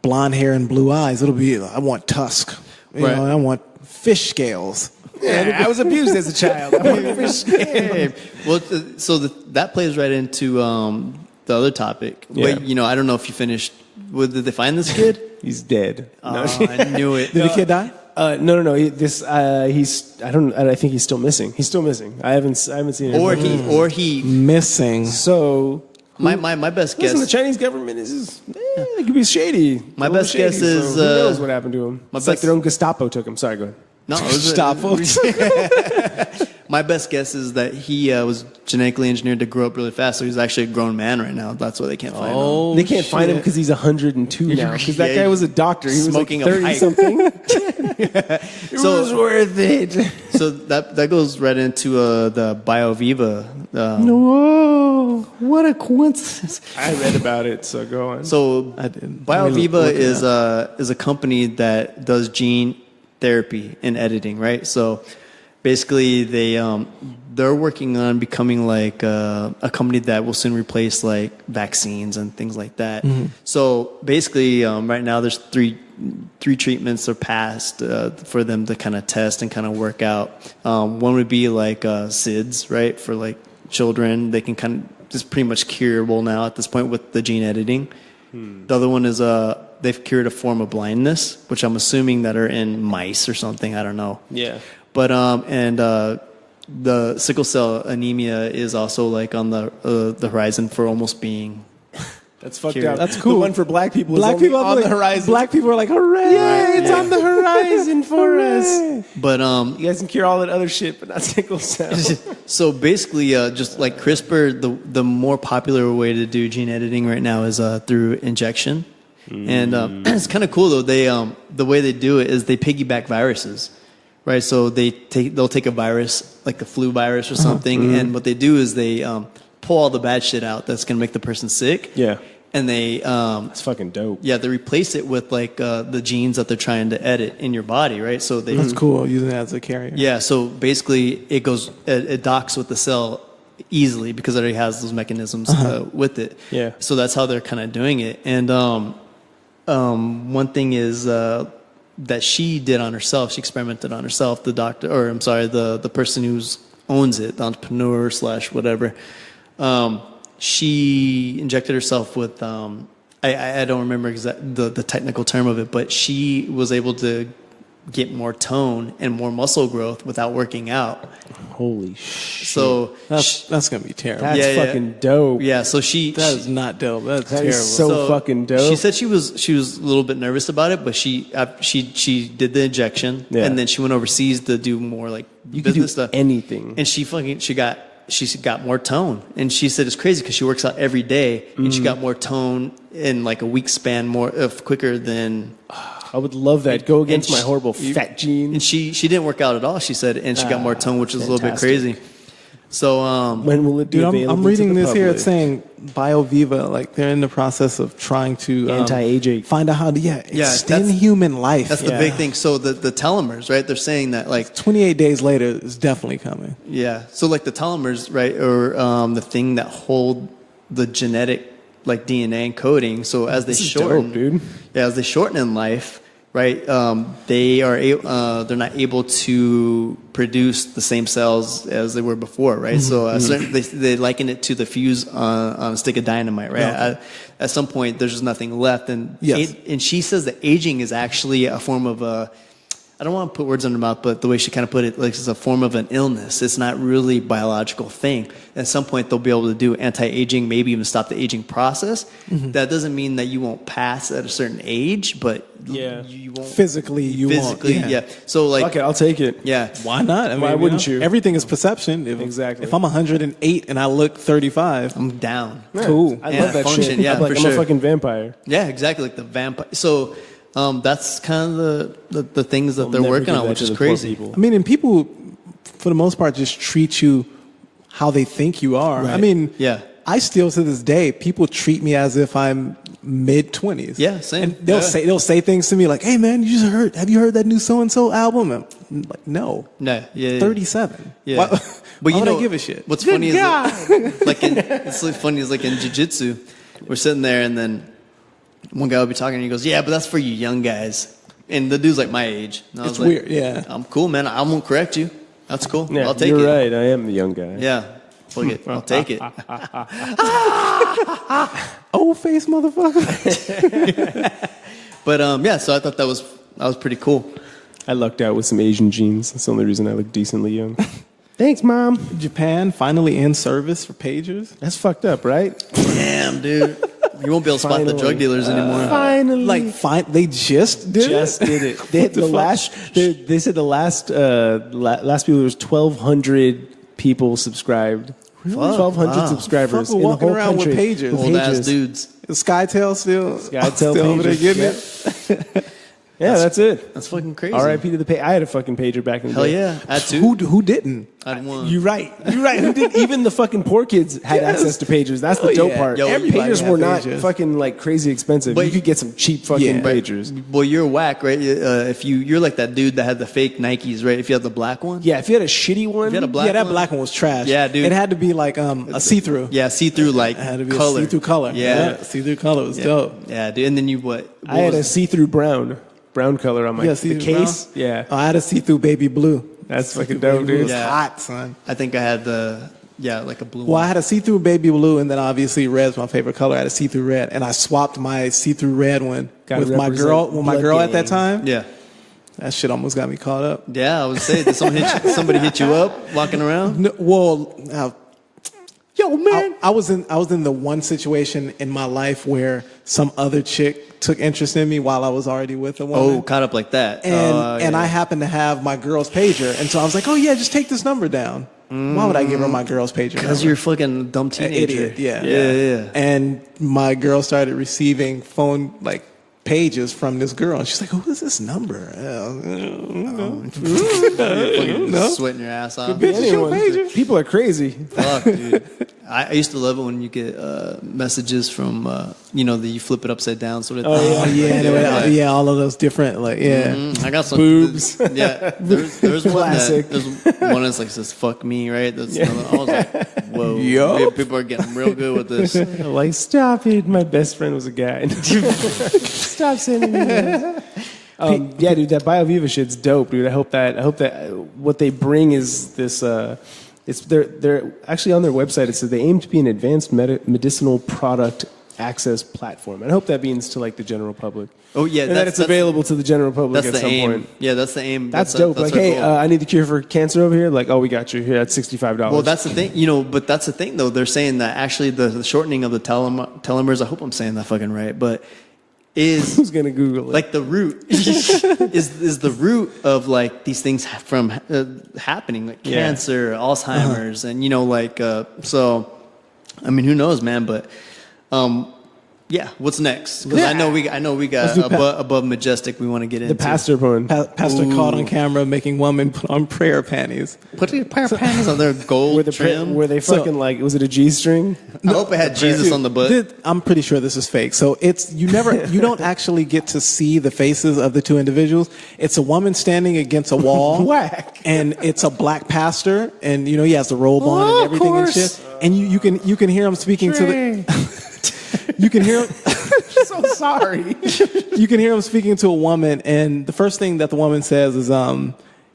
blonde hair and blue eyes. It'll be I want tusk. You know, I want fish scales. Yeah, I was abused as a child. I want fish scales. Well, so that plays right into the other topic. Yeah. Wait, you know, I don't know if you finished. Did they find this kid? He's dead. I knew it. Did the kid die? No. I think he's still missing. He's still missing. I haven't seen him. Or he. Missing. So My best guess. listen, the Chinese government is it could be shady. My best guess is, who knows what happened to him. It's like best- their own Gestapo took him. Sorry, go ahead. No, it was Gestapo. My best guess is that he was genetically engineered to grow up really fast, so he's actually a grown man right now. That's why they can't find him. They can't find him because he's 102 now. Because that guy was a doctor. He was Smoking a like 30 pipe. something. It So- was worth it. So that goes right into the BioViva. Whoa! What a coincidence! I read about it, so go on. So I didn't. BioViva is a company that does gene therapy and editing, right? So basically, they're working on becoming like a company that will soon replace like vaccines and things like that. So basically, right now there's three treatments are passed for them to kind of test and kind of work out. One would be like SIDS, right, for like children. They can kind of just pretty much curable now at this point with the gene editing. The other one is they've cured a form of blindness, which I'm assuming that are in mice or something. I don't know. Yeah. But the sickle cell anemia is also like on the horizon for almost being. That's fucked Cured. up. That's cool. The one for black people Black is only people on the horizon. Black people are like, hooray! Yeah, it's on the horizon for us. But You guys can cure all that other shit, but not sickle cell. so basically, just like CRISPR, the more popular way to do gene editing right now is through injection, and it's kind of cool though. They the way they do it is they piggyback viruses, right? So they'll take a virus like the flu virus or something, and what they do is they pull all the bad shit out that's gonna make the person sick. Yeah. And they That's fucking dope. they replace it with like the genes that they're trying to edit in your body, right? So they That's cool. Using it as a carrier. yeah, so basically it docks with the cell easily because it already has those mechanisms with it. Yeah. So that's how they're kind of doing it. And one thing is that she did on herself, she experimented on herself, the doctor, or I'm sorry, the person who owns it, the entrepreneur / whatever. She injected herself with, I don't remember the technical term of it, but she was able to get more tone and more muscle growth without working out. Holy shit. So That's gonna be terrible. That's yeah. fucking dope. yeah, so That is not dope. That's That terrible. is so fucking dope. She said she was a little bit nervous about it, but she did the injection, Yeah. and then she went overseas to do more like You can do business stuff. anything. And she got more tone, and she said it's crazy because she works out every day, and she got more tone in like a week span more quicker than. I would love that. Go against and my she- horrible fat genes. And she didn't work out at all. She said, and she got more tone, which is a little bit fantastic. crazy. So When will it be Dude, available I'm reading to the this here. public? It's saying BioViva, like they're in the process of trying to Anti-aging. find out how to extend that's- human life. that's the big thing. So the telomeres, right? They're saying that like 28 days later is definitely coming. yeah. So like the telomeres, right, or the thing that hold the genetic like DNA encoding. So as they This is shorten, dope, dude. Yeah, as they shorten in life, right? They're not able to produce the same cells as they were before, right? So they liken it to the fuse on a stick of dynamite, right? Yeah. At some point, there's just nothing left, and Yes. and she says that aging is actually a form of I I don't want to put words in her mouth, but the way she kind of put it, like it's a form of an illness. It's not really a biological thing. At some point, they'll be able to do anti-aging, maybe even stop the aging process. That doesn't mean that you won't pass at a certain age, but you won't physically. Yeah. So like, Okay, I'll take it. yeah. Why not? I mean, Why wouldn't you? Everything is perception. Exactly. If I'm 108 and I look 35, I'm down. cool. I Yeah, love that function, shit. yeah, I'm for a sure. fucking vampire. Yeah, exactly. Like the vampire. So that's kind of the things that they're Never working do on, that which to is the poor crazy. people. I mean, and people, for the most part, just treat you how they think you are. Right. I mean, Yeah. I still to this day, people treat me as if I'm mid-20s. Yeah, same. And they'll say things to me like, "Hey, man, have you heard that new so and so album?" And I'm like, no, No, yeah, 37. Yeah. Why, But why would I give a shit? What's funny is it's like funny is like in jiu-jitsu, we're sitting there and then one guy will be talking and he goes, "Yeah, but that's for you young guys." And the dude's like my age. And I It's was like, weird, yeah. I'm cool, man. I won't correct you. That's cool. Yeah, I'll take you're it. right. I am the young guy. Yeah. Fuck it. I'll take it. Old face motherfucker. But yeah, so I thought that was pretty cool. I lucked out with some Asian genes. That's the only reason I look decently young. Thanks, Mom. Japan finally in service for pagers. That's fucked up, right? Damn, dude. You won't be able to spot the Finally. drug dealers anymore. Finally. Like, they just did just it. did it. They had they said the last people there was 1,200 people subscribed. 1,200 subscribers Fuck, in the walking whole around with country. pages. Old ass dudes. Is Skytail still over there pagers. getting it? Yeah, that's it. That's fucking crazy. R.I.P. to the page. I had a fucking pager back in the Hell day. yeah. I had two. Who didn't? I had one. You're right. Who did? Even the fucking poor kids had Yes. access to pagers. That's the Oh, dope yeah. part. Yo, everybody Pagers had were not pagers. fucking like crazy expensive. But- you could get some cheap fucking Yeah. pagers. Well, you're whack, right? If you're like that dude that had the fake Nikes, right? If you had the black one. Yeah, if you had a shitty one, If you had a black Yeah, that one? black one was trash. Yeah, dude. It had to be like a see-through. Yeah, see-through like It had to be color. a see-through color. Yeah. See-through color was dope. Yeah, dude. And then you what I had a was- see-through brown color on my the see-through case. brown? Yeah, Oh, I had a see-through baby blue. that's fucking Baby dope, blue dude. was Yeah. hot, son. I think I had like a blue Well, I one. had a see-through baby blue, and then obviously red's my favorite color. I had a see-through red, and I swapped my see-through red one Gotta with my represent girl. With my blood girl at that gang. time, Yeah. that shit almost got me caught up. Yeah, I would say, did somebody hit you up walking around? No, well, yo, man, I was in the one situation in my life where some other chick took interest in me while I was already with a woman. Oh, caught up like that. And I happened to have my girl's pager, and so I was like, "Oh yeah, just take this number down." Why would I give her my girl's pager? Because number? you're a fucking dumb An teenager. idiot. Yeah. Yeah. And my girl started receiving phone pages from this girl, and she's like, "Who is this number?" Fucking sweating your ass off. Bitch, it's your Anyone- pager. People are crazy. Fuck, dude. I used to love it when you get messages from, that you flip it upside down sort of thing. Oh yeah, yeah, all of those different I got some Boobs. Yeah, there's one Classic. there's one that's like says "fuck me," right? That's another, I was like, whoa, Yup. yeah, people are getting real good with this. Like, stop it. My best friend was a guy. Stop sending me that. Yeah, dude, that BioViva shit's dope, dude. I hope that what they bring is this. They're actually on their website. It says they aim to be an advanced medicinal product access platform. And I hope that means to like the general public. Oh yeah, And that it's available to the general public That's at the some aim. point. Yeah, that's the aim. That's dope. That's Like, our hey, goal. I need the cure for cancer over here. Like, oh, we got you here. That's $65. Well, that's the thing, but that's the thing, though. They're saying that actually the shortening of the telomeres, I hope I'm saying that fucking right, but is who's gonna Google it? like the root is the root of like these things from happening, like Yeah. cancer, Alzheimer's, and so I mean, who knows, man? But yeah, what's next? Because I know we got above majestic. We want to get into the pastor porn. Pastor caught on camera making woman put on prayer panties. Put your pair of panties on their gold trim. Were they fucking like? Was it a G-string? I hope it had Jesus on the butt. I'm pretty sure this is fake. So you don't actually get to see the faces of the two individuals. It's a woman standing against a wall. Whack. And it's a black pastor, and he has the robe on and everything and course. shit. And you can hear him speaking to the. You can hear him. So sorry. You can hear him speaking to a woman, and the first thing that the woman says is,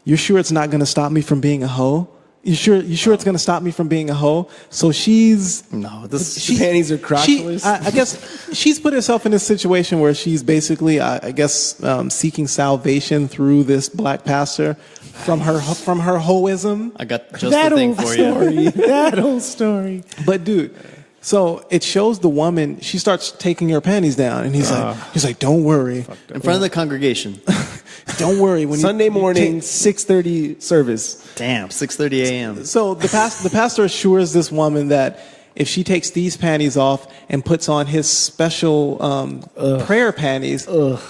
"You're sure it's not going to stop me from being a hoe?" You sure it's gonna stop me from being a hoe? So she's The panties are crotchless. I guess she's put herself in a situation where she's basically, I guess, seeking salvation through this black pastor from her hoism. I got just the thing for you. That whole story. But dude, so it shows the woman. She starts taking her panties down, and he's like, "Don't worry." In front of the congregation. Don't worry. When Sunday morning, 6:30 service. Damn, 6:30 a.m. So the pastor assures this woman that if she takes these panties off and puts on his special prayer panties,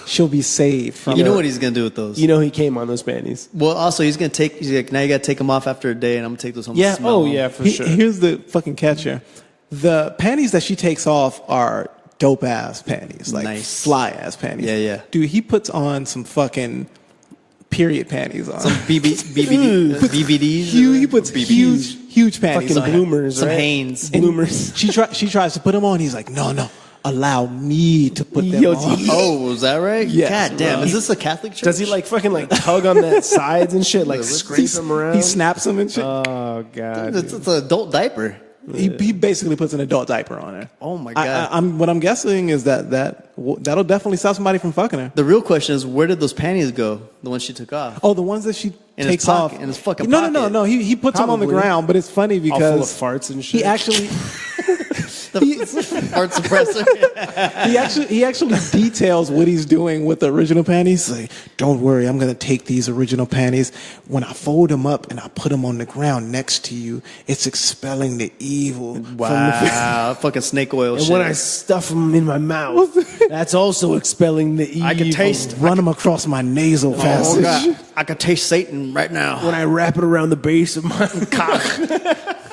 she'll be saved from. You know what he's gonna do with those? You know he came on those panties. Well, also he's like, now you gotta take them off after a day, and I'm gonna take those home. Yeah. To smell them. Yeah, for sure. Here's the fucking catcher: the panties that she takes off are dope ass panties, like Nice. fly ass panties. Yeah. Dude, he puts on some fucking period panties on. Some BBDs. He puts huge panties Fucking on. bloomers, Some right? Hanes. Bloomers. She tries to put them on. He's like, no, allow me to put them Yo, on. Oh, was that right? Yes. God damn. Is this a Catholic church? Does he like fucking like tug on the sides and shit, like scrape them around? He snaps them and shit. Oh god. It's an adult diaper. He basically puts an adult diaper on her. Oh my God. What I'm guessing is that'll definitely stop somebody from fucking her. The real question is, where did those panties go? The ones she took off. Oh, the ones that she In his takes pocket- off in his fucking No. pocket. He puts them on the Probably. ground, but it's funny All full of because farts and shit. he actually Fart suppressor. he actually details what he's doing with the original panties. He's like, don't worry, I'm gonna take these original panties. When I fold them up and I put them on the ground next to you, it's expelling the evil. Wow. Fucking snake oil and shit. when I stuff them in my mouth, that's also expelling the evil. I can taste. Run them across my nasal Oh passage. God. I could taste Satan right now. when I wrap it around the base of my cock.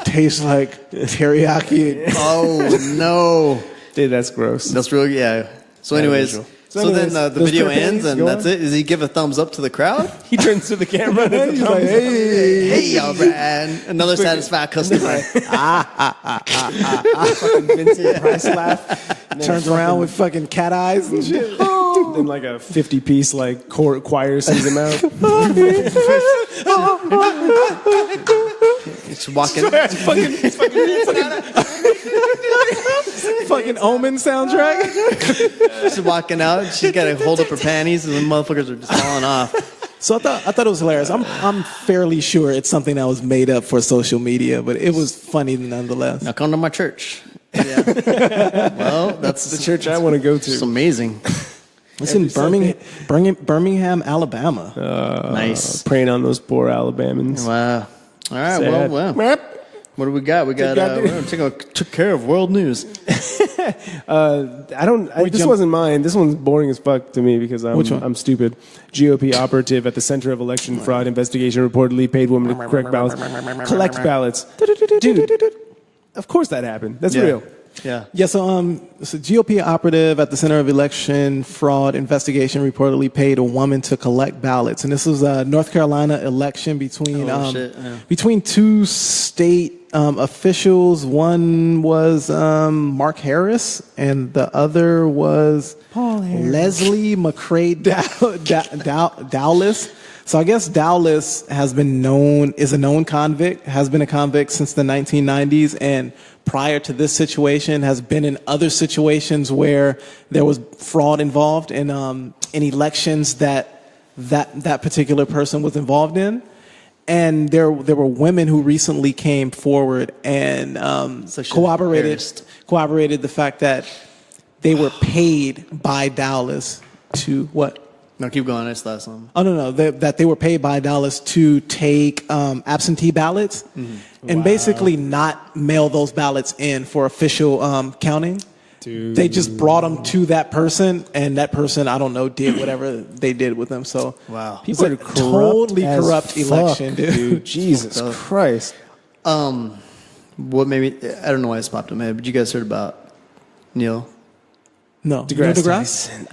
Tastes like teriyaki. Oh no. Dude, that's gross. That's real. Yeah. So, anyways, visual. so then the those video pair ends, panties, and go that's on. it. Does he give a thumbs up to the crowd? He turns to the camera and He's like, hey. Hey, y'all, Brad. Another satisfied customer. fucking Vincent Price laugh. And then Turns around with fucking cat eyes and shit. then like a 50-piece like choir sings him out. It's walking. Fucking Omen soundtrack. She's walking out. She's got to hold up her panties, and the motherfuckers are just falling off. So I thought it was hilarious. I'm fairly sure it's something that was made up for social media, but it was funny nonetheless. Now come to my church. Yeah. Well, that's The church I want to go It's to. amazing. It's in Birmingham, Alabama. Nice. Preying on those poor Alabamans. Wow. All right. Sad. Well. What do we got? We got. Took care of world news. This wasn't mine. This one's boring as fuck to me because Which one? I'm stupid. GOP operative at the Center of Election Fraud Investigation reportedly paid woman to collect ballots. Dude, of course that happened. That's real. Yeah. Yeah, so GOP operative at the Center of Election Fraud Investigation reportedly paid a woman to collect ballots, and this was a North Carolina election between between two state officials. One was Mark Harris, and the other was Leslie McCrae Dowless. So I guess Dowless is a known convict, has been a convict since the 1990s, and prior to this situation has been in other situations where there was fraud involved in elections that particular person was involved in. And there were women who recently came forward and corroborated the fact that they were paid by Dowless to what? No, keep going. I just thought something. Oh, no. That they were paid by Dallas to take absentee ballots and basically not mail those ballots in for official counting. Dude. They just brought them to that person, and that person, I don't know, did whatever they did with them. So wow. People are totally corrupt election, dude. Jesus Christ. What maybe, I don't know why it's popped in my head, but you guys heard about Neil? No. deGrasse Tyson.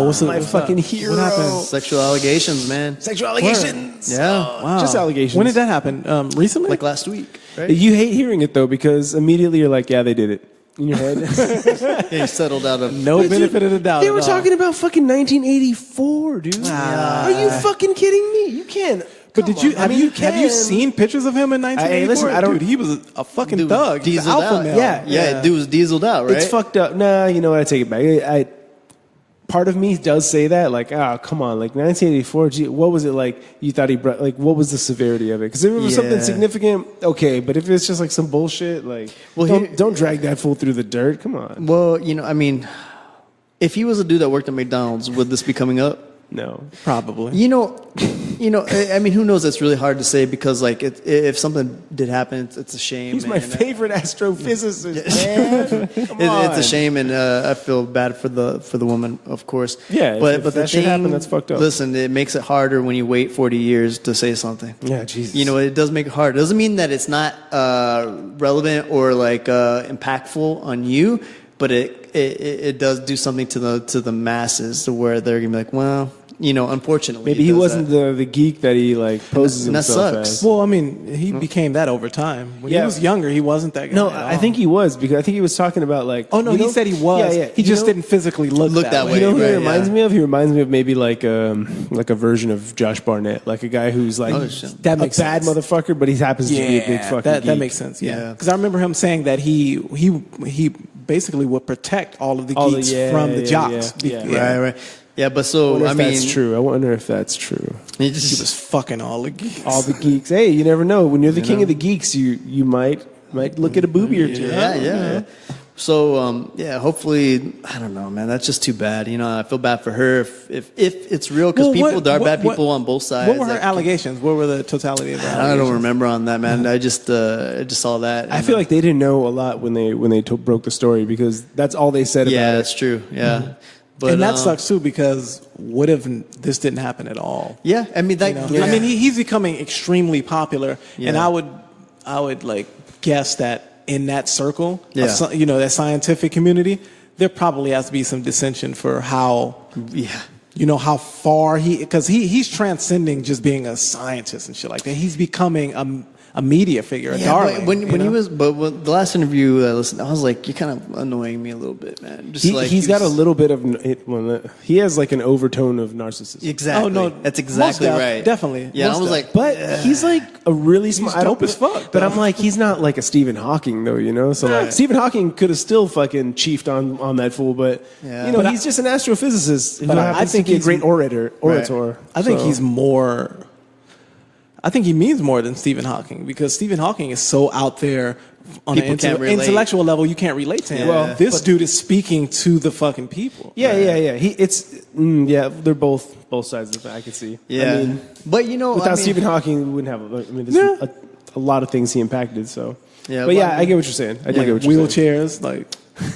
What's my fucking hero. What happened? Sexual allegations, man. Sexual allegations. Yeah. Wow. Just allegations. When did that happen? Recently? Like last week, right? You hate hearing it though because immediately you're like, yeah, they did it. In your head. Yeah, he settled out of no benefit of the doubt. They were talking about fucking 1984, dude. Are you fucking kidding me? You can't But did you have you seen pictures of him in 1984? listen, I don't- Dude, he was a fucking thug. He's an dieseled alpha out. male. Yeah, dude was dieseled out, right? It's fucked up. Nah, you know what? I take it back. Part of me does say that, like, come on, like 1984. Gee, what was it like? You thought he brought, like, what was the severity of it? Because if it was something significant, okay. But if it's just like some bullshit, like, don't drag that fool through the dirt. Come on. Well, I mean, if he was a dude that worked at McDonald's, would this be coming up? No, probably. I mean, who knows? It's really hard to say because, like, if something did happen, it's a shame. He's my favorite astrophysicist, man. Come on. It's a shame, and I feel bad for the woman, of course. Yeah, but if that shit happened, that's fucked up. Listen, it makes it harder when you wait 40 years to say something. Yeah, Jesus. It does make it hard. It doesn't mean that it's not relevant or like impactful on you, but it does do something to the masses to where they're gonna be like, well, unfortunately, maybe he wasn't the geek that he like poses and that himself sucks. as. Well, I mean, he became that over time. When he was younger, he wasn't that guy. No, at all. I think he was because I think he was talking about like. Oh no, he said he was. Yeah. He just didn't physically look that way. You know who Right, he reminds me of? He reminds me of maybe like a version of Josh Barnett, like a guy who's like That makes a bad sense. motherfucker, but he happens to be a big fucking that geek. makes sense. Yeah. Because I remember him saying that he basically would protect all of the geeks from the jocks. Right. Yeah, but I wonder if that's true. I wonder if that's true. He He was fucking all the geeks. All the geeks. Hey, you never know. When you're the king of the geeks, you might look at a booby or two. Yeah. So hopefully, I don't know, man. That's just too bad. I feel bad for her if it's real because there are bad people on both sides. What were her allegations? What were the totality of her allegations? I don't remember on that, man. I just saw that. I feel like they didn't know a lot when they broke the story because that's all they said about it. Yeah, that's true. Yeah. Mm-hmm. But, and that sucks too because what if this didn't happen at all? Yeah, I mean that. I mean he's becoming extremely popular, and I would like guess that in that circle, of, that scientific community, there probably has to be some dissension for how. Yeah. How far because he's transcending just being a scientist and shit like that. He's becoming a media figure, a darling. But the last interview I listened, I was like, you're kind of annoying me a little bit, man. He's got a little bit of he has like an overtone of narcissism. Exactly. Oh no, that's exactly right. Definitely. Yeah, I was like, but he's like a really smart. He's dope as fuck. But I'm like, he's not like a Stephen Hawking though, So like, Stephen Hawking could have still fucking chiefed on that fool, but he's just an astrophysicist. But I think he's a great orator. Right. I think he's more. I think he means more than Stephen Hawking because Stephen Hawking is so out there on an intellectual level you can't relate to him. Well, this dude is speaking to the fucking people. Yeah. They're both sides of it. I could see. Yeah, I mean, but without Stephen Hawking, we wouldn't have. There's a lot of things he impacted. So yeah, but I get what you're saying. I do get what you're saying. Wheelchairs, like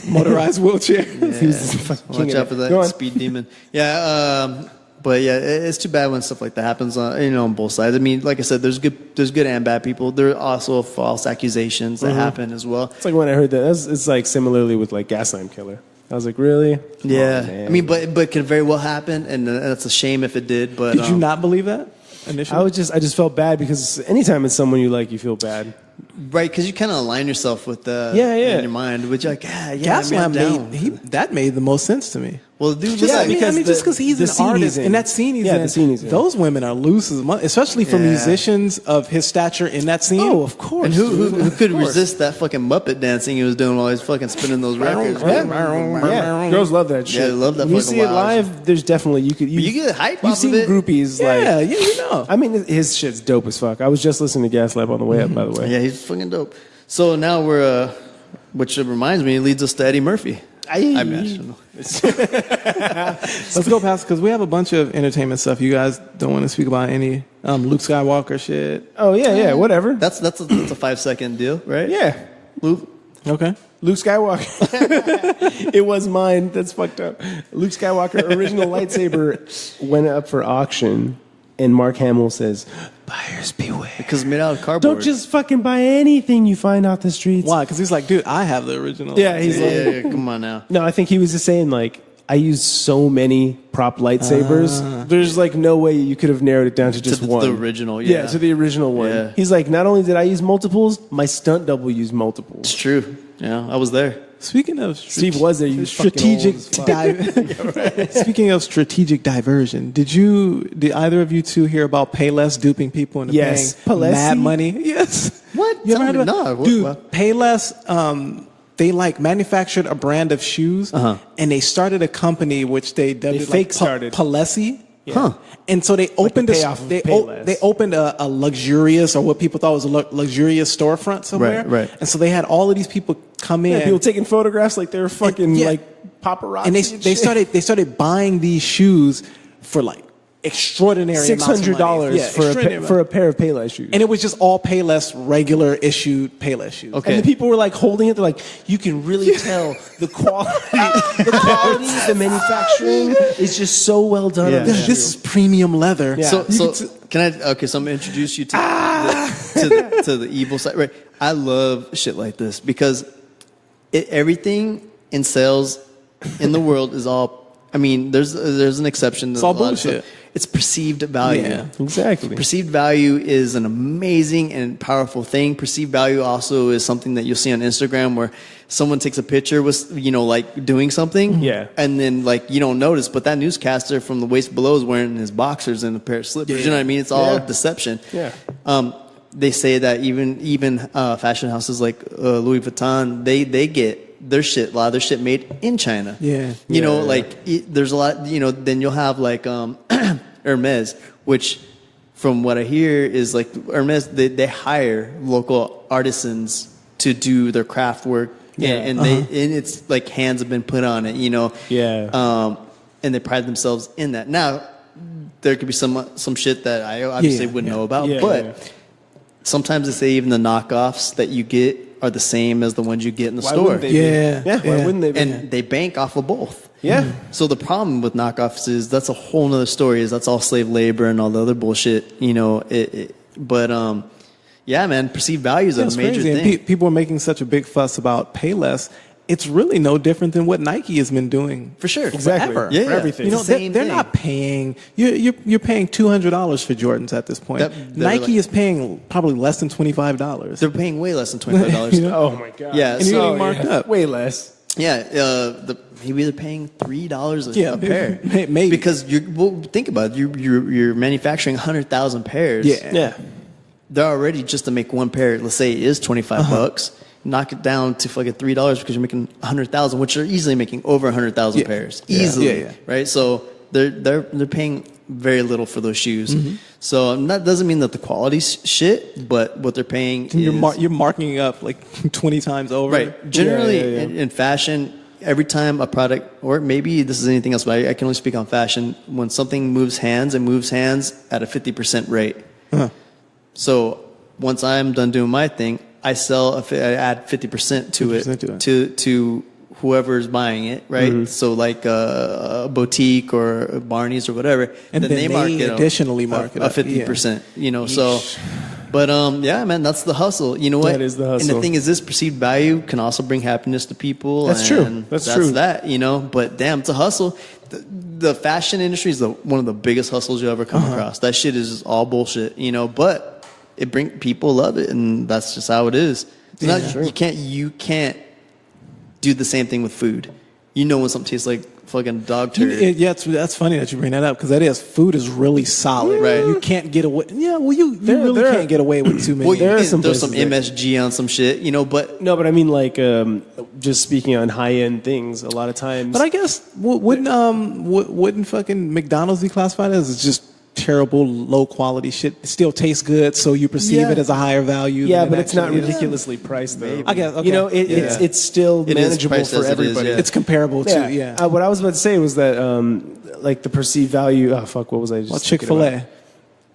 motorized wheelchairs. He was the fucking king Watch out for that speed demon. Yeah. But yeah, it's too bad when stuff like that happens on both sides. I mean, like I said, there's good and bad people. There are also false accusations that happen as well. It's like when I heard that. It's like similarly with like Gaslamp Killer. I was like, really? Yeah. I mean, but could very well happen, and that's a shame if it did. But did you not believe that initially? I just felt bad because anytime it's someone you like, you feel bad. Right, because you kind of align yourself with in your mind, which like Gaslamp that made the most sense to me. Well, dude, just because he's an artist in that scene he's in. The scene he's in. Those women are loose as much, especially for musicians of his stature in that scene. Oh, of course. And who could resist that fucking Muppet dancing he was doing while he's fucking spinning those records? Yeah. Girls love that shit. Yeah, they love that. When you see it live, there's definitely you get hype. You've seen groupies I mean, his shit's dope as fuck. I was just listening to Gaslamp on the way up, by the way. Yeah, he's fucking dope. So now we're, which reminds me, it leads us to Eddie Murphy. I mean, let's go past because we have a bunch of entertainment stuff. You guys don't want to speak about any Luke Skywalker shit. Oh yeah, whatever. That's a 5-second deal, right? Yeah, Luke. Okay. Luke Skywalker. It was mine. That's fucked up. Luke Skywalker original lightsaber went up for auction, and Mark Hamill says, "Buyers beware." Because made out of cardboard. Don't just fucking buy anything you find off the streets. Why? Because he's like, dude, I have the original. Yeah, he's like, come on now. No, I think he was just saying like, I use so many prop lightsabers. There's like no way you could have narrowed it down to just one. The original, yeah. To the original one. Yeah. He's like, not only did I use multiples, my stunt double used multiples. It's true. Yeah, I was there. Speaking of Steve was there. You strategic Speaking of strategic diversion, did either of you two hear about Payless duping people into paying mad money? Yes. What? You ever heard of No. Dude, What? Payless, they like manufactured a brand of shoes, and they started a company which they dubbed fake started. Palessi. Yeah. Huh. And so they opened they opened a luxurious, or what people thought was a luxurious storefront somewhere. Right. And so they had all of these people come in. Yeah, people taking photographs like they were fucking Yeah. like paparazzi. And they started buying these shoes for like extraordinary $600 for a pair of Payless shoes. and it was just all Payless, regular issued Payless shoes. Okay. And the people were like holding it. They're like, you can really tell the quality, the manufacturing is just so well done. Yeah. on This is premium leather. Yeah. So can I? Okay, so I'm gonna introduce you to the evil side. Right, I love shit like this because everything in sales in the world is all. I mean, there's an exception. It's all bullshit. It's perceived value. Yeah, exactly. Perceived value is an amazing and powerful thing. Perceived value also is something that you'll see on Instagram where someone takes a picture with, like doing something. Yeah. And then like you don't notice, but that newscaster from the waist below is wearing his boxers and a pair of slippers. You know what I mean? It's all deception. Yeah. They say that even fashion houses like Louis Vuitton, they get a lot of their shit made in China. Yeah. There's a lot, then you'll have like Hermes, which from what I hear is like Hermes, they hire local artisans to do their craft work. Yeah. And it's like hands have been put on it, Yeah. and they pride themselves in that. Now, there could be some shit that I obviously wouldn't know about, but sometimes they say even the knockoffs that you get are the same as the ones you get in the store. Wouldn't they be? Why wouldn't they be? And they bank off of both. Yeah. So the problem with knockoffs is that's a whole nother story. Is that's all slave labor and all the other bullshit. But yeah, man, perceived value is a major crazy. thing. And people are making such a big fuss about Payless. It's really no different than what Nike has been doing For sure. Exactly. forever. Yeah. For everything. They're not paying. You're paying $200 for Jordans at this point. Nike is paying probably less than $25. They're paying way less than $25. Oh my god. Yeah, And you're getting marked up. Way less. Yeah, maybe they're paying $3 a pair. Maybe. Because think about it. You're manufacturing 100,000 pairs. Yeah. They're already just to make one pair. Let's say it is $25. Knock it down to fucking $3 because you're making 100,000, which they're easily making over 100,000 pairs easily. Right? So they're paying very little for those shoes. So that doesn't mean that the quality's shit, but what they're paying You're marking up like 20 times over. right. Generally in fashion, every time a product, or maybe this is anything else, but I can only speak on fashion. When something moves hands, it moves hands at a 50% rate. So once I'm done doing my thing, I add 50% to it to whoever's buying it, right? So like a boutique or a Barney's or whatever, And then they additionally mark it a up. 50%. So, but yeah, man, that's the hustle. You know what? That is the hustle. And the thing is, this perceived value can also bring happiness to people. That's true. And That's true. That, But damn, it's a hustle. The fashion industry is one of the biggest hustles you'll ever come across. That shit is all bullshit, but people love it, and that's just how it is. You can't do the same thing with food. When something tastes like fucking dog turd. That's funny that you bring that up because food is really solid. Right. You can't get away. Yeah, well, you really can't get away with too many. Well, There are there's some some places MSG on some shit, but No, but I mean, like, just speaking on high end things, a lot of times. But I guess wouldn't fucking McDonald's be classified as just terrible, low quality shit? It still tastes good, so you perceive it as a higher value. Yeah, than but it it's not actually is. ridiculously priced though. I guess, okay. It's still It is manageable priced for as it is, everybody. yeah. It's comparable to What I was about to say was that like the perceived value. Oh fuck, what was I just? Well, thinking Chick-fil-A. about?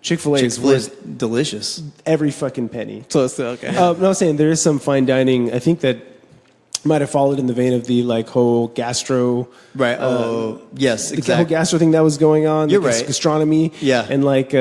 Chick-fil-A is Chick-fil-A is worth delicious. every fucking penny. So it's still okay. No, I'm saying there is some fine dining. I think that might have followed in the vein of the like whole gastro. Right. Yes, The whole exactly. gastro thing that was going on. You're the right. Gastronomy. Yeah. And like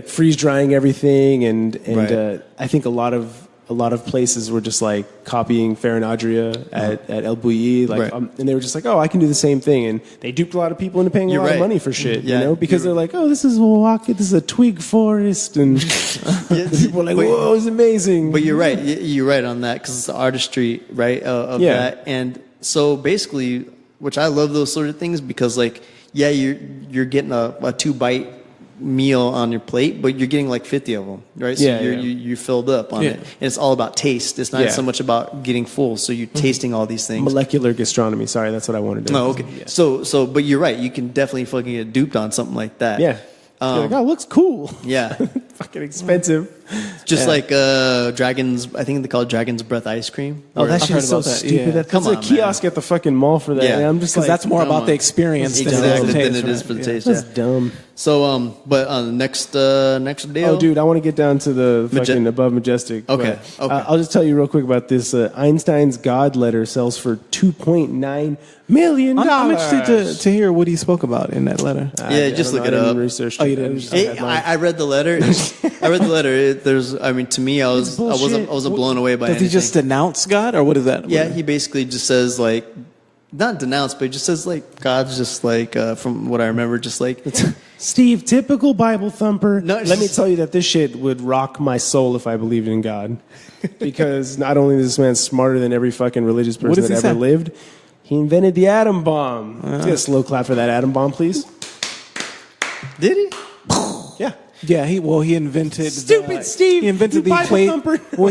freeze drying everything and Right. I think a lot of a lot of places were just like copying Fair and Adria at El Bulli, like, and they were just like, oh, I can do the same thing, and they duped a lot of people into paying a lot of money for shit, you know, because they're like, oh, this is this is a twig forest, and people are like, whoa, it's amazing. But you're right on that, because it's the artistry, right, of that, and so basically, which I love those sort of things, because like, yeah, you're getting a 2-bite meal on your plate, but you're getting like 50 of them, right? So you're filled up on it. And it's all about taste. It's not so much about getting full. So you're tasting all these things. Molecular gastronomy. Sorry, that's what I wanted to do. Oh, okay. Yeah. So, but you're right. You can definitely fucking get duped on something like that. Yeah. Like, oh, it looks cool. Yeah. Fucking expensive. Just like Dragon's, I think they call it Dragon's Breath ice cream. Oh, that shit's so stupid. Yeah. There's a kiosk at the fucking mall for that. Yeah. And I'm just like, that's more about the experience than it is for the taste. That's dumb. So, but on the next deal. Oh, dude, I want to get down to the fucking Above Majestic. Okay. I'll just tell you real quick about this. Einstein's God letter sells for $2.9 million. I'm interested to hear what he spoke about in that letter. Just look it up. Research. Oh, you didn't? I read the letter. To me, I was blown away by it. Does he just denounce God, or what is that? Yeah, he basically just says like, not denounce, but he just says like, God's just like, from what I remember, just like. Steve, typical Bible thumper. No, let me tell you that this shit would rock my soul if I believed in God. Because not only is this man smarter than every fucking religious person that ever lived, he invented the atom bomb. Let's get a slow clap for that atom bomb, please. Did he? Yeah. Yeah, he invented. Stupid Steve. He invented the equation. Well,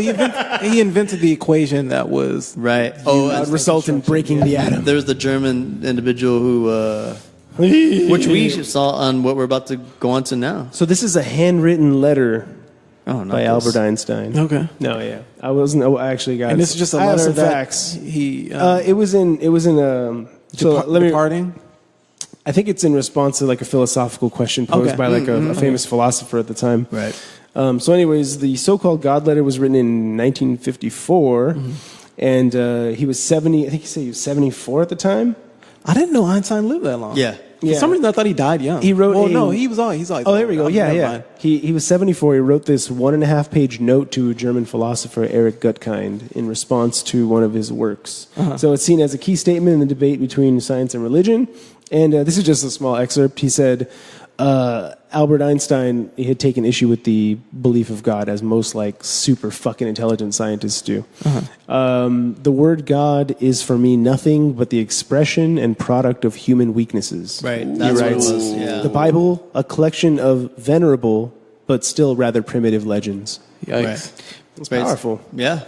he invented the equation that was right. Would result in breaking the atom. There was the German individual who, which we saw on what we're about to go on to now. So this is a handwritten letter by Albert Einstein. Okay. No, yeah, I wasn't. I actually got. And this is just a letter that facts. He. It was in. Departing. I think it's in response to like a philosophical question posed by like a famous philosopher at the time. Right. So anyways, the so-called God letter was written in 1954, and he was 70. I think he said he was 74 at the time. I didn't know Einstein lived that long. Yeah. For some reason, I thought he died young. He wrote. He's always. Oh, there we go. Yeah. He was 74. He wrote this 1.5-page note to a German philosopher, Erich Gutkind, in response to one of his works. So it's seen as a key statement in the debate between science and religion. And this is just a small excerpt. He said, Albert Einstein, he had taken issue with the belief of God, as most like super fucking intelligent scientists do. The word God is for me nothing but the expression and product of human weaknesses. Right. That's what it was. Yeah. The Bible, a collection of venerable but still rather primitive legends. Yikes. Right. It's powerful. Yeah.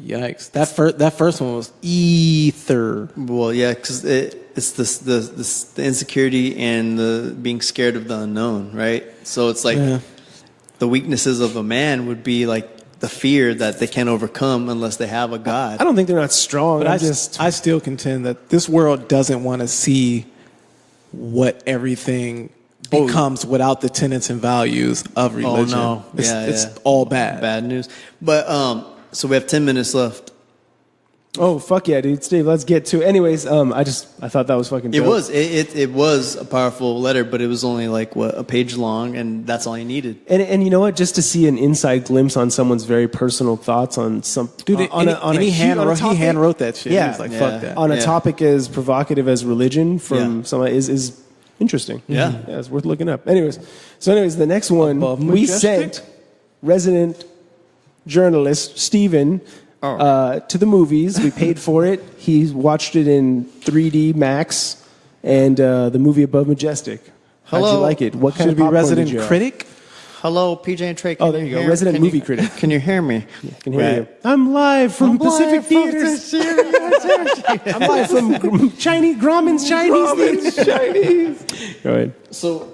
Yikes. That first one was ether. Well, yeah, because it's the insecurity and the being scared of the unknown, right? So it's like the weaknesses of a man would be like the fear that they can't overcome unless they have a God. I don't think they're not strong. But I still contend that this world doesn't want to see what everything becomes without the tenets and values of religion. Oh, no. It's all bad. Bad news. But so we have 10 minutes left. Oh, fuck yeah, dude. Steve, let's get to it. Anyways, I thought that was fucking dope. It was a powerful letter, but it was only like, a page long, and that's all you needed. And you know what? Just to see an inside glimpse on someone's very personal thoughts on some... Dude, he hand wrote that shit. Yeah. He was like, fuck that. On a topic as provocative as religion from somebody is interesting. Yeah. Yeah, it's worth looking up. Anyways, the next one, we sent resident journalist Steven to the movies. We paid for it. He watched it in 3D Max and the movie Above Majestic. How'd you like it? What kind of popcorn resident did you have? critic? Hello, PJ and Trey. Oh, there you go. Resident movie critic. Can you hear me? Yeah, I can hear you. I'm live from Pacific Theaters. I'm live from Chinese Grauman's Chinese. Go ahead. So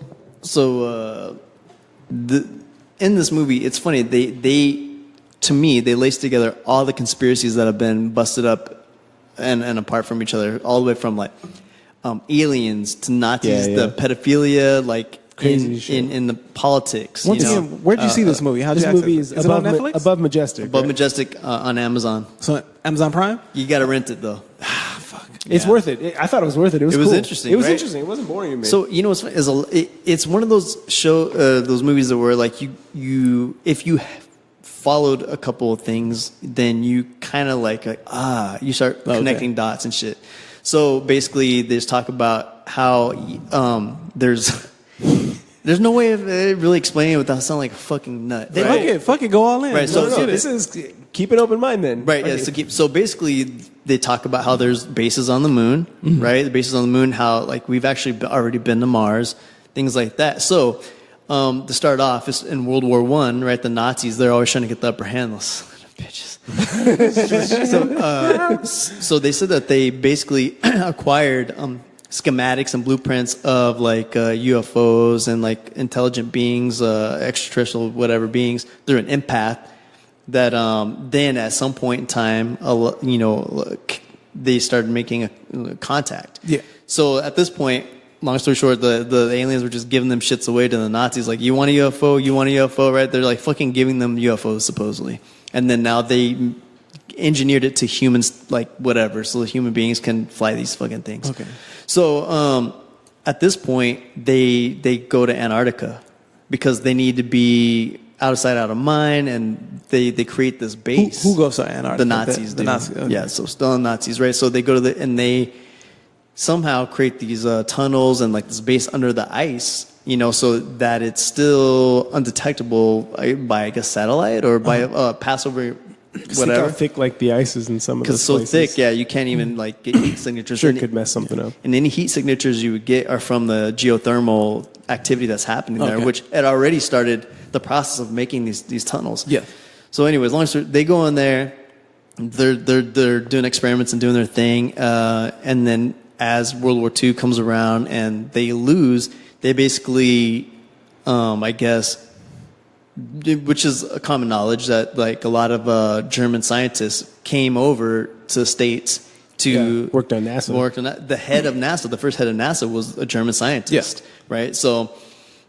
in this movie, it's funny. To me, they lace together all the conspiracies that have been busted up and apart from each other, all the way from like aliens to Nazis, the pedophilia, like in the politics. Once again, where'd you see this movie? This movie is it on Netflix? Above Majestic. Above Majestic on Amazon. So Amazon Prime? You got to rent it though. Fuck. It's worth it. I thought it was worth it. It was cool. Interesting. It was right? interesting. It wasn't boring to me. So you know what's funny? It's one of those those movies that were like you if you followed a couple of things, then you kind of you start connecting dots and shit. So basically, they just talk about how there's no way of really explaining it without sounding like a fucking nut. Right? Fuck it, go all in. Right. No, this is keep an open mind then. Right. Okay. Yeah, so basically, they talk about how there's bases on the moon, right? The bases on the moon, how like we've actually already been to Mars, things like that. So to start off, is in World War I, right? The Nazis, they're always trying to get the upper hand. Those son of bitches. So they said that they basically acquired schematics and blueprints of like UFOs and like intelligent beings, extraterrestrial whatever beings. They're an empath. That then at some point in time, they started making a contact. Yeah. So at this point, long story short, the aliens were just giving them shits away to the Nazis. Like, you want a UFO? You want a UFO? Right? They're like fucking giving them UFOs supposedly. And then now they engineered it to humans, like whatever, so the human beings can fly these fucking things. Okay. So at this point, they go to Antarctica because they need to be out of sight, out of mind, and they create this base. Who goes to Antarctica? The Nazis. The Nazis. Okay. Yeah, so still the Nazis, right? So they go to and they somehow create these tunnels and like this base under the ice, so that it's still undetectable by I guess satellite or by pass over. Whatever. Look how thick like the ice is in some of those places. Because it's so thick, yeah, you can't even like get heat signatures. Sure, it could mess something up. And any heat signatures you would get are from the geothermal activity that's happening there, which had already started the process of making these tunnels. Yeah. So, anyways, long story, they go in there, they're doing experiments and doing their thing, and then as World War II comes around and they lose, they basically, I guess. Which is a common knowledge that like a lot of German scientists came over to the States to worked on NASA. The head of NASA, the first head of NASA, was a German scientist, right? So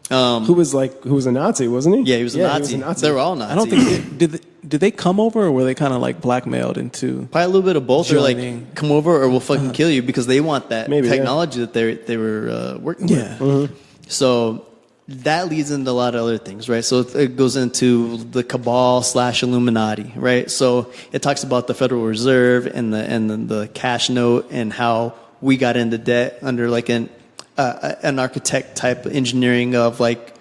who was a Nazi, wasn't he? Yeah, he was a Nazi. They were all Nazis. I don't think did they come over, or were they kind of like blackmailed into? Probably a little bit of both. They're like, come over, or we'll fucking kill you, because they want that technology that they were working with. Mm-hmm. So that leads into a lot of other things, right? So it goes into the cabal / Illuminati, right? So it talks about the Federal Reserve and the cash note and how we got into debt under like an architect type engineering of like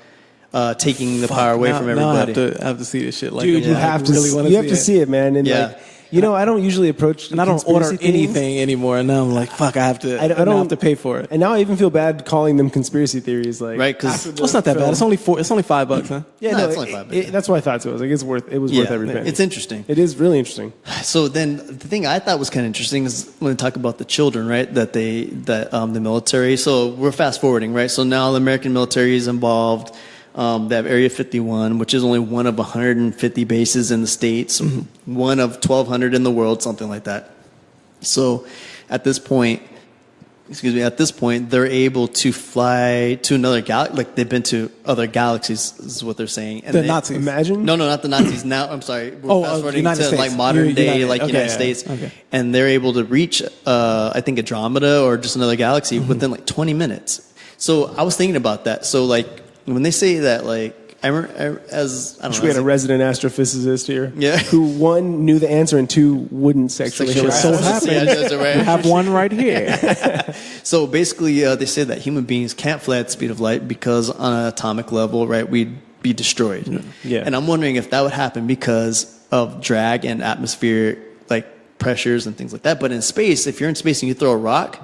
taking the power away from everybody. Now I have to see this shit. Like, dude, you have to see it, man. And like, I don't usually approach, and I don't order anything anymore. And now I'm like, fuck, I have to have to pay for it. And now I even feel bad calling them conspiracy theories, like, right? Because it's not that bad. It's only $5, huh? Yeah, no, it's only $5. That's what I thought. So I was like, it's worth every penny. It's interesting. It is really interesting. So then the thing I thought was kind of interesting is when they talk about the children, right? That the military. So we're fast forwarding, right? So now the American military is involved. They have Area 51, which is only one of 150 bases in the States, one of 1,200 in the world, something like that. So at this point, they're able to fly to another galaxy. Like, they've been to other galaxies, is what they're saying. And the Nazis? Imagine? No, not the Nazis. Now, I'm sorry. We're fast forwarding to States. Like modern day, United States. Okay. And they're able to reach, I think, Andromeda or just another galaxy within like 20 minutes. So I was thinking about that. So like, when they say that, like, we had a resident astrophysicist here, who one knew the answer and two wouldn't sexually harass. So happen. I have one right here. So basically, they say that human beings can't fly at the speed of light because on an atomic level, right, we'd be destroyed. Yeah. And I'm wondering if that would happen because of drag and atmospheric like pressures and things like that. But in space, if you're in space and you throw a rock,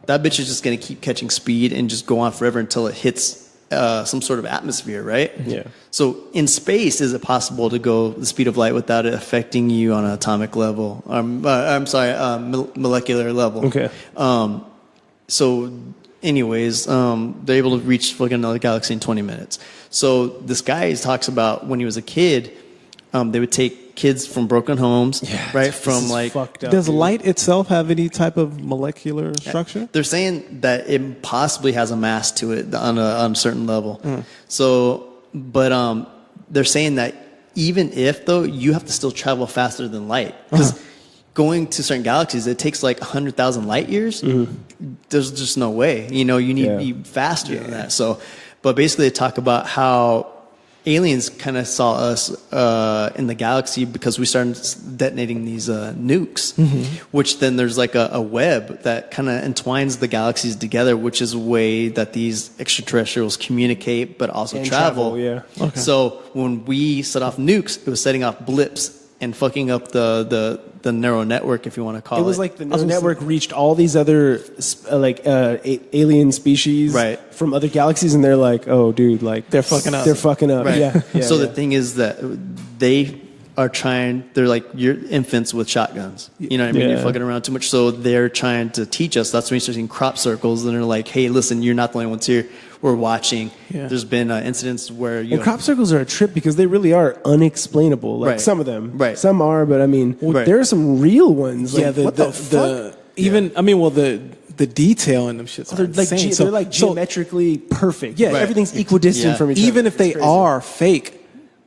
that bitch is just going to keep catching speed and just go on forever until it hits some sort of atmosphere, right? Yeah. So in space, is it possible to go the speed of light without it affecting you on an atomic level? Molecular level. Okay. So anyways, they're able to reach fucking another galaxy in 20 minutes. So this guy talks about when he was a kid, they would take kids from broken homes, right? From like, does light itself have any type of molecular structure? They're saying that it possibly has a mass to it on a certain level. So, but they're saying that even if though, you have to still travel faster than light, because going to certain galaxies, it takes like 100,000 light years. There's just no way. You need to be faster than that. So, but basically, they talk about how aliens kind of saw us in the galaxy because we started detonating these nukes, which then there's like a web that kind of entwines the galaxies together, which is a way that these extraterrestrials communicate but also travel. Yeah. Okay. So when we set off nukes, it was setting off blips and fucking up the neural network, if you want to call it. It was like the neural network reached all these other alien species from other galaxies, and they're like, "Oh, dude, like They're fucking up. They're fucking up." Right. Yeah. So the thing is that they are trying. They're like you're infants with shotguns. You know what I mean? Yeah. You're fucking around too much. So they're trying to teach us. That's when you start seeing crop circles, and they're like, "Hey, listen, you're not the only ones here. We're watching." Yeah. There's been incidents where And crop circles are a trip because they really are unexplainable. Like some of them, some are, but I mean, there are some real ones. Like, Yeah, what the fuck? Even I mean, well, the detail in them shits are insane. They're like geometrically perfect. Yeah, Right. everything's equidistant from each other. even if they are fake,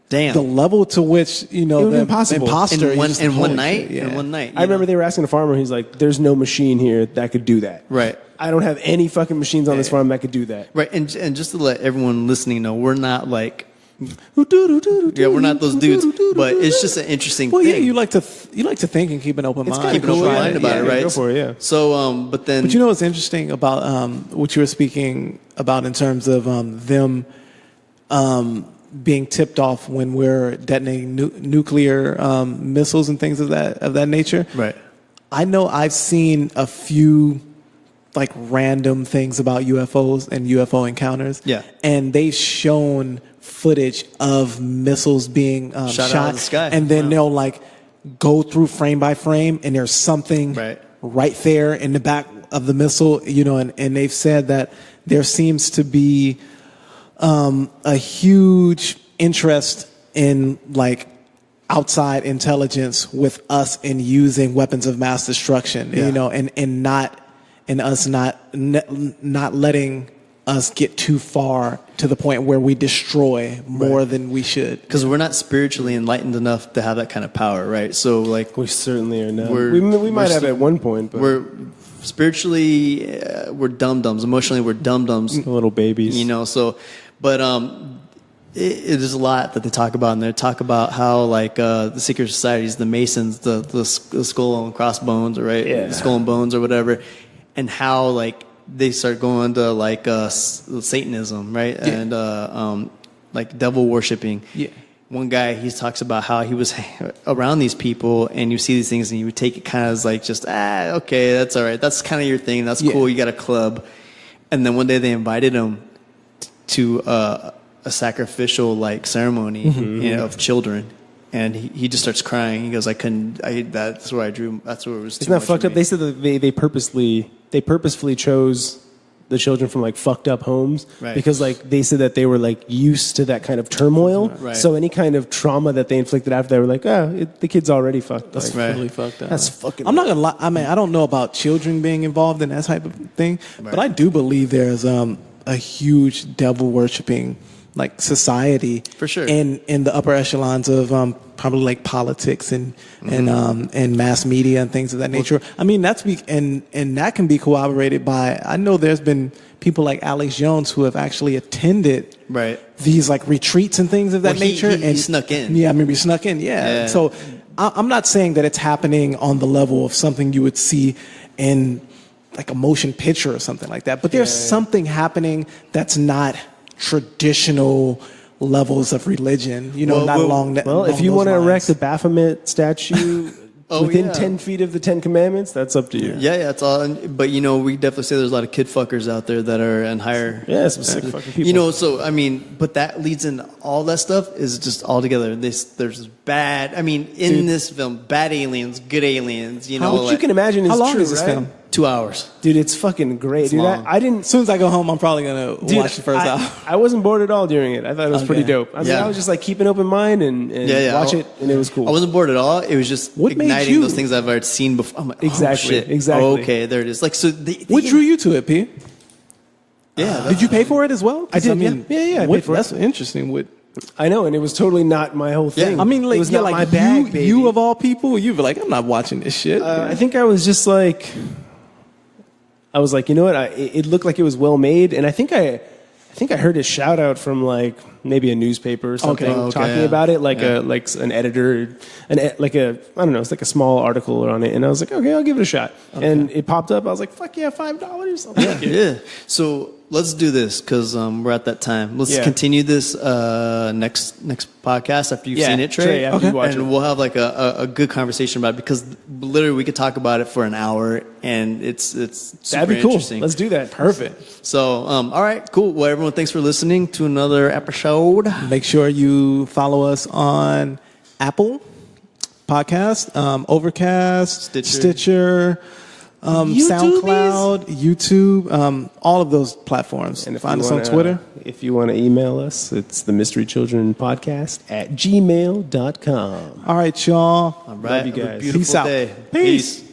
damn. the level to which It would be impossible. imposter in one, is just in one holy night. shit, yeah. In one night. I remember they were asking a farmer. He's like, "There's no machine here that could do that." Right. I don't have any fucking machines on this farm that could do that. Right, and just to let everyone listening know, we're not like, we're not those dudes. But it's just an interesting Well, thing. yeah, you like to think and keep an open mind. keep an open mind about it, right? Go for it, yeah. So, but then, But you know what's interesting about what you were speaking about in terms of them being tipped off when we're detonating nuclear missiles and things of that nature. right? I know I've seen a few like random things about UFOs and UFO encounters. Yeah. And they've shown footage of missiles being Shot out of the sky. and then they'll like go through frame by frame, and there's something right there in the back of the missile, you know, and they've said that there seems to be a huge interest in like outside intelligence with us in using weapons of mass destruction, you know, and us not letting us get too far to the point where we destroy more than we should. Because we're not spiritually enlightened enough to have that kind of power, right? So, like, We certainly are not. We're- We might we're have still- at one point, but we're spiritually we're dum-dums. Emotionally, we're dum-dums. little babies. You know, so, but it is a lot that they talk about, and they talk about how like the secret societies, the Masons, the skull and crossbones, right? Yeah. The skull and bones or whatever, and how like they start going to like Satanism, right? And like devil worshiping. Yeah. One guy, he talks about how he was around these people, and you see these things, and you would take it kind of as like just okay, that's all right, that's kind of your thing, that's cool, you got a club, and then one day they invited him to a sacrificial like ceremony, you know, of children, and he just starts crying. He goes, that's where I drew. That's where it was. Isn't that fucked up? They said that they purposefully chose the children from like fucked up homes because like they said that they were like used to that kind of turmoil. Right. So any kind of trauma that they inflicted after, they were like, the kid's already fucked. That's Like, really fucked up. That's fucking. I'm not gonna lie. I mean, I don't know about children being involved in that type of thing, but I do believe there's a huge devil worshiping like society For sure. in the upper echelons of probably like politics and mass media and things of that nature. I mean, and that can be corroborated by, I know there's been people like Alex Jones who have actually attended these like retreats and things of that nature. He snuck in. Yeah, I remember he snuck in. Yeah. So I'm not saying that it's happening on the level of something you would see in like a motion picture or something like that. But there's something happening that's not traditional levels of religion, you know, Well, if you want to erect a Baphomet statue within 10 feet of the 10 Commandments, that's up to you. Yeah, it's all. But you know, we definitely say there's a lot of kid fuckers out there that are in higher. Yeah, some sick fucking people. You know, so I mean, but that leads in all that stuff is just all together. There's bad. I mean, in this film, bad aliens, good aliens. You know, Which you can imagine is how long true, is this right? film? 2 hours. Dude, it's fucking great. Dude, long. I didn't. As soon as I go home, I'm probably gonna watch the first hour. I wasn't bored at all during it. I thought it was pretty dope. I mean, Yeah. I was just like keep an open mind and watch it, and it was cool. I wasn't bored at all. It was just What made igniting you- those things I've already seen before. I'm like, Exactly, Oh, shit. exactly. Oh, okay, there it is. Like so. What drew you to it, P? Yeah. Did you pay for it as well? 'Cause, I did, yeah. I paid for it. That's interesting. I know, and it was totally not my whole thing. I mean, like, it was not like my bag, baby. you of all people, you'd be like, I'm not watching this shit. I think I was just like, I was like, you know what? It looked like it was well made, and I think I I think I heard a shout out from like maybe a newspaper or something talking about it, like an editor, like a I don't know, it's like a small article on it, and I was like, okay, I'll give it a shot, and it popped up. I was like, fuck yeah, $5. Yeah. So let's do this because we're at that time. Let's continue this next podcast after you've seen it, Trey. After you watch it. We'll have like a good conversation about it because literally we could talk about it for an hour and it's super That'd be cool. interesting. Let's do that. Perfect. So, all right, cool. Well, everyone, thanks for listening to another episode. Make sure you follow us on Apple Podcast, Overcast, Stitcher, SoundCloud, YouTube, all of those platforms. And find us on Twitter. If you want to email us, it's the Mystery Children Podcast @gmail.com. All right, y'all. All right. Love you guys. Have a beautiful Peace out. day. Peace.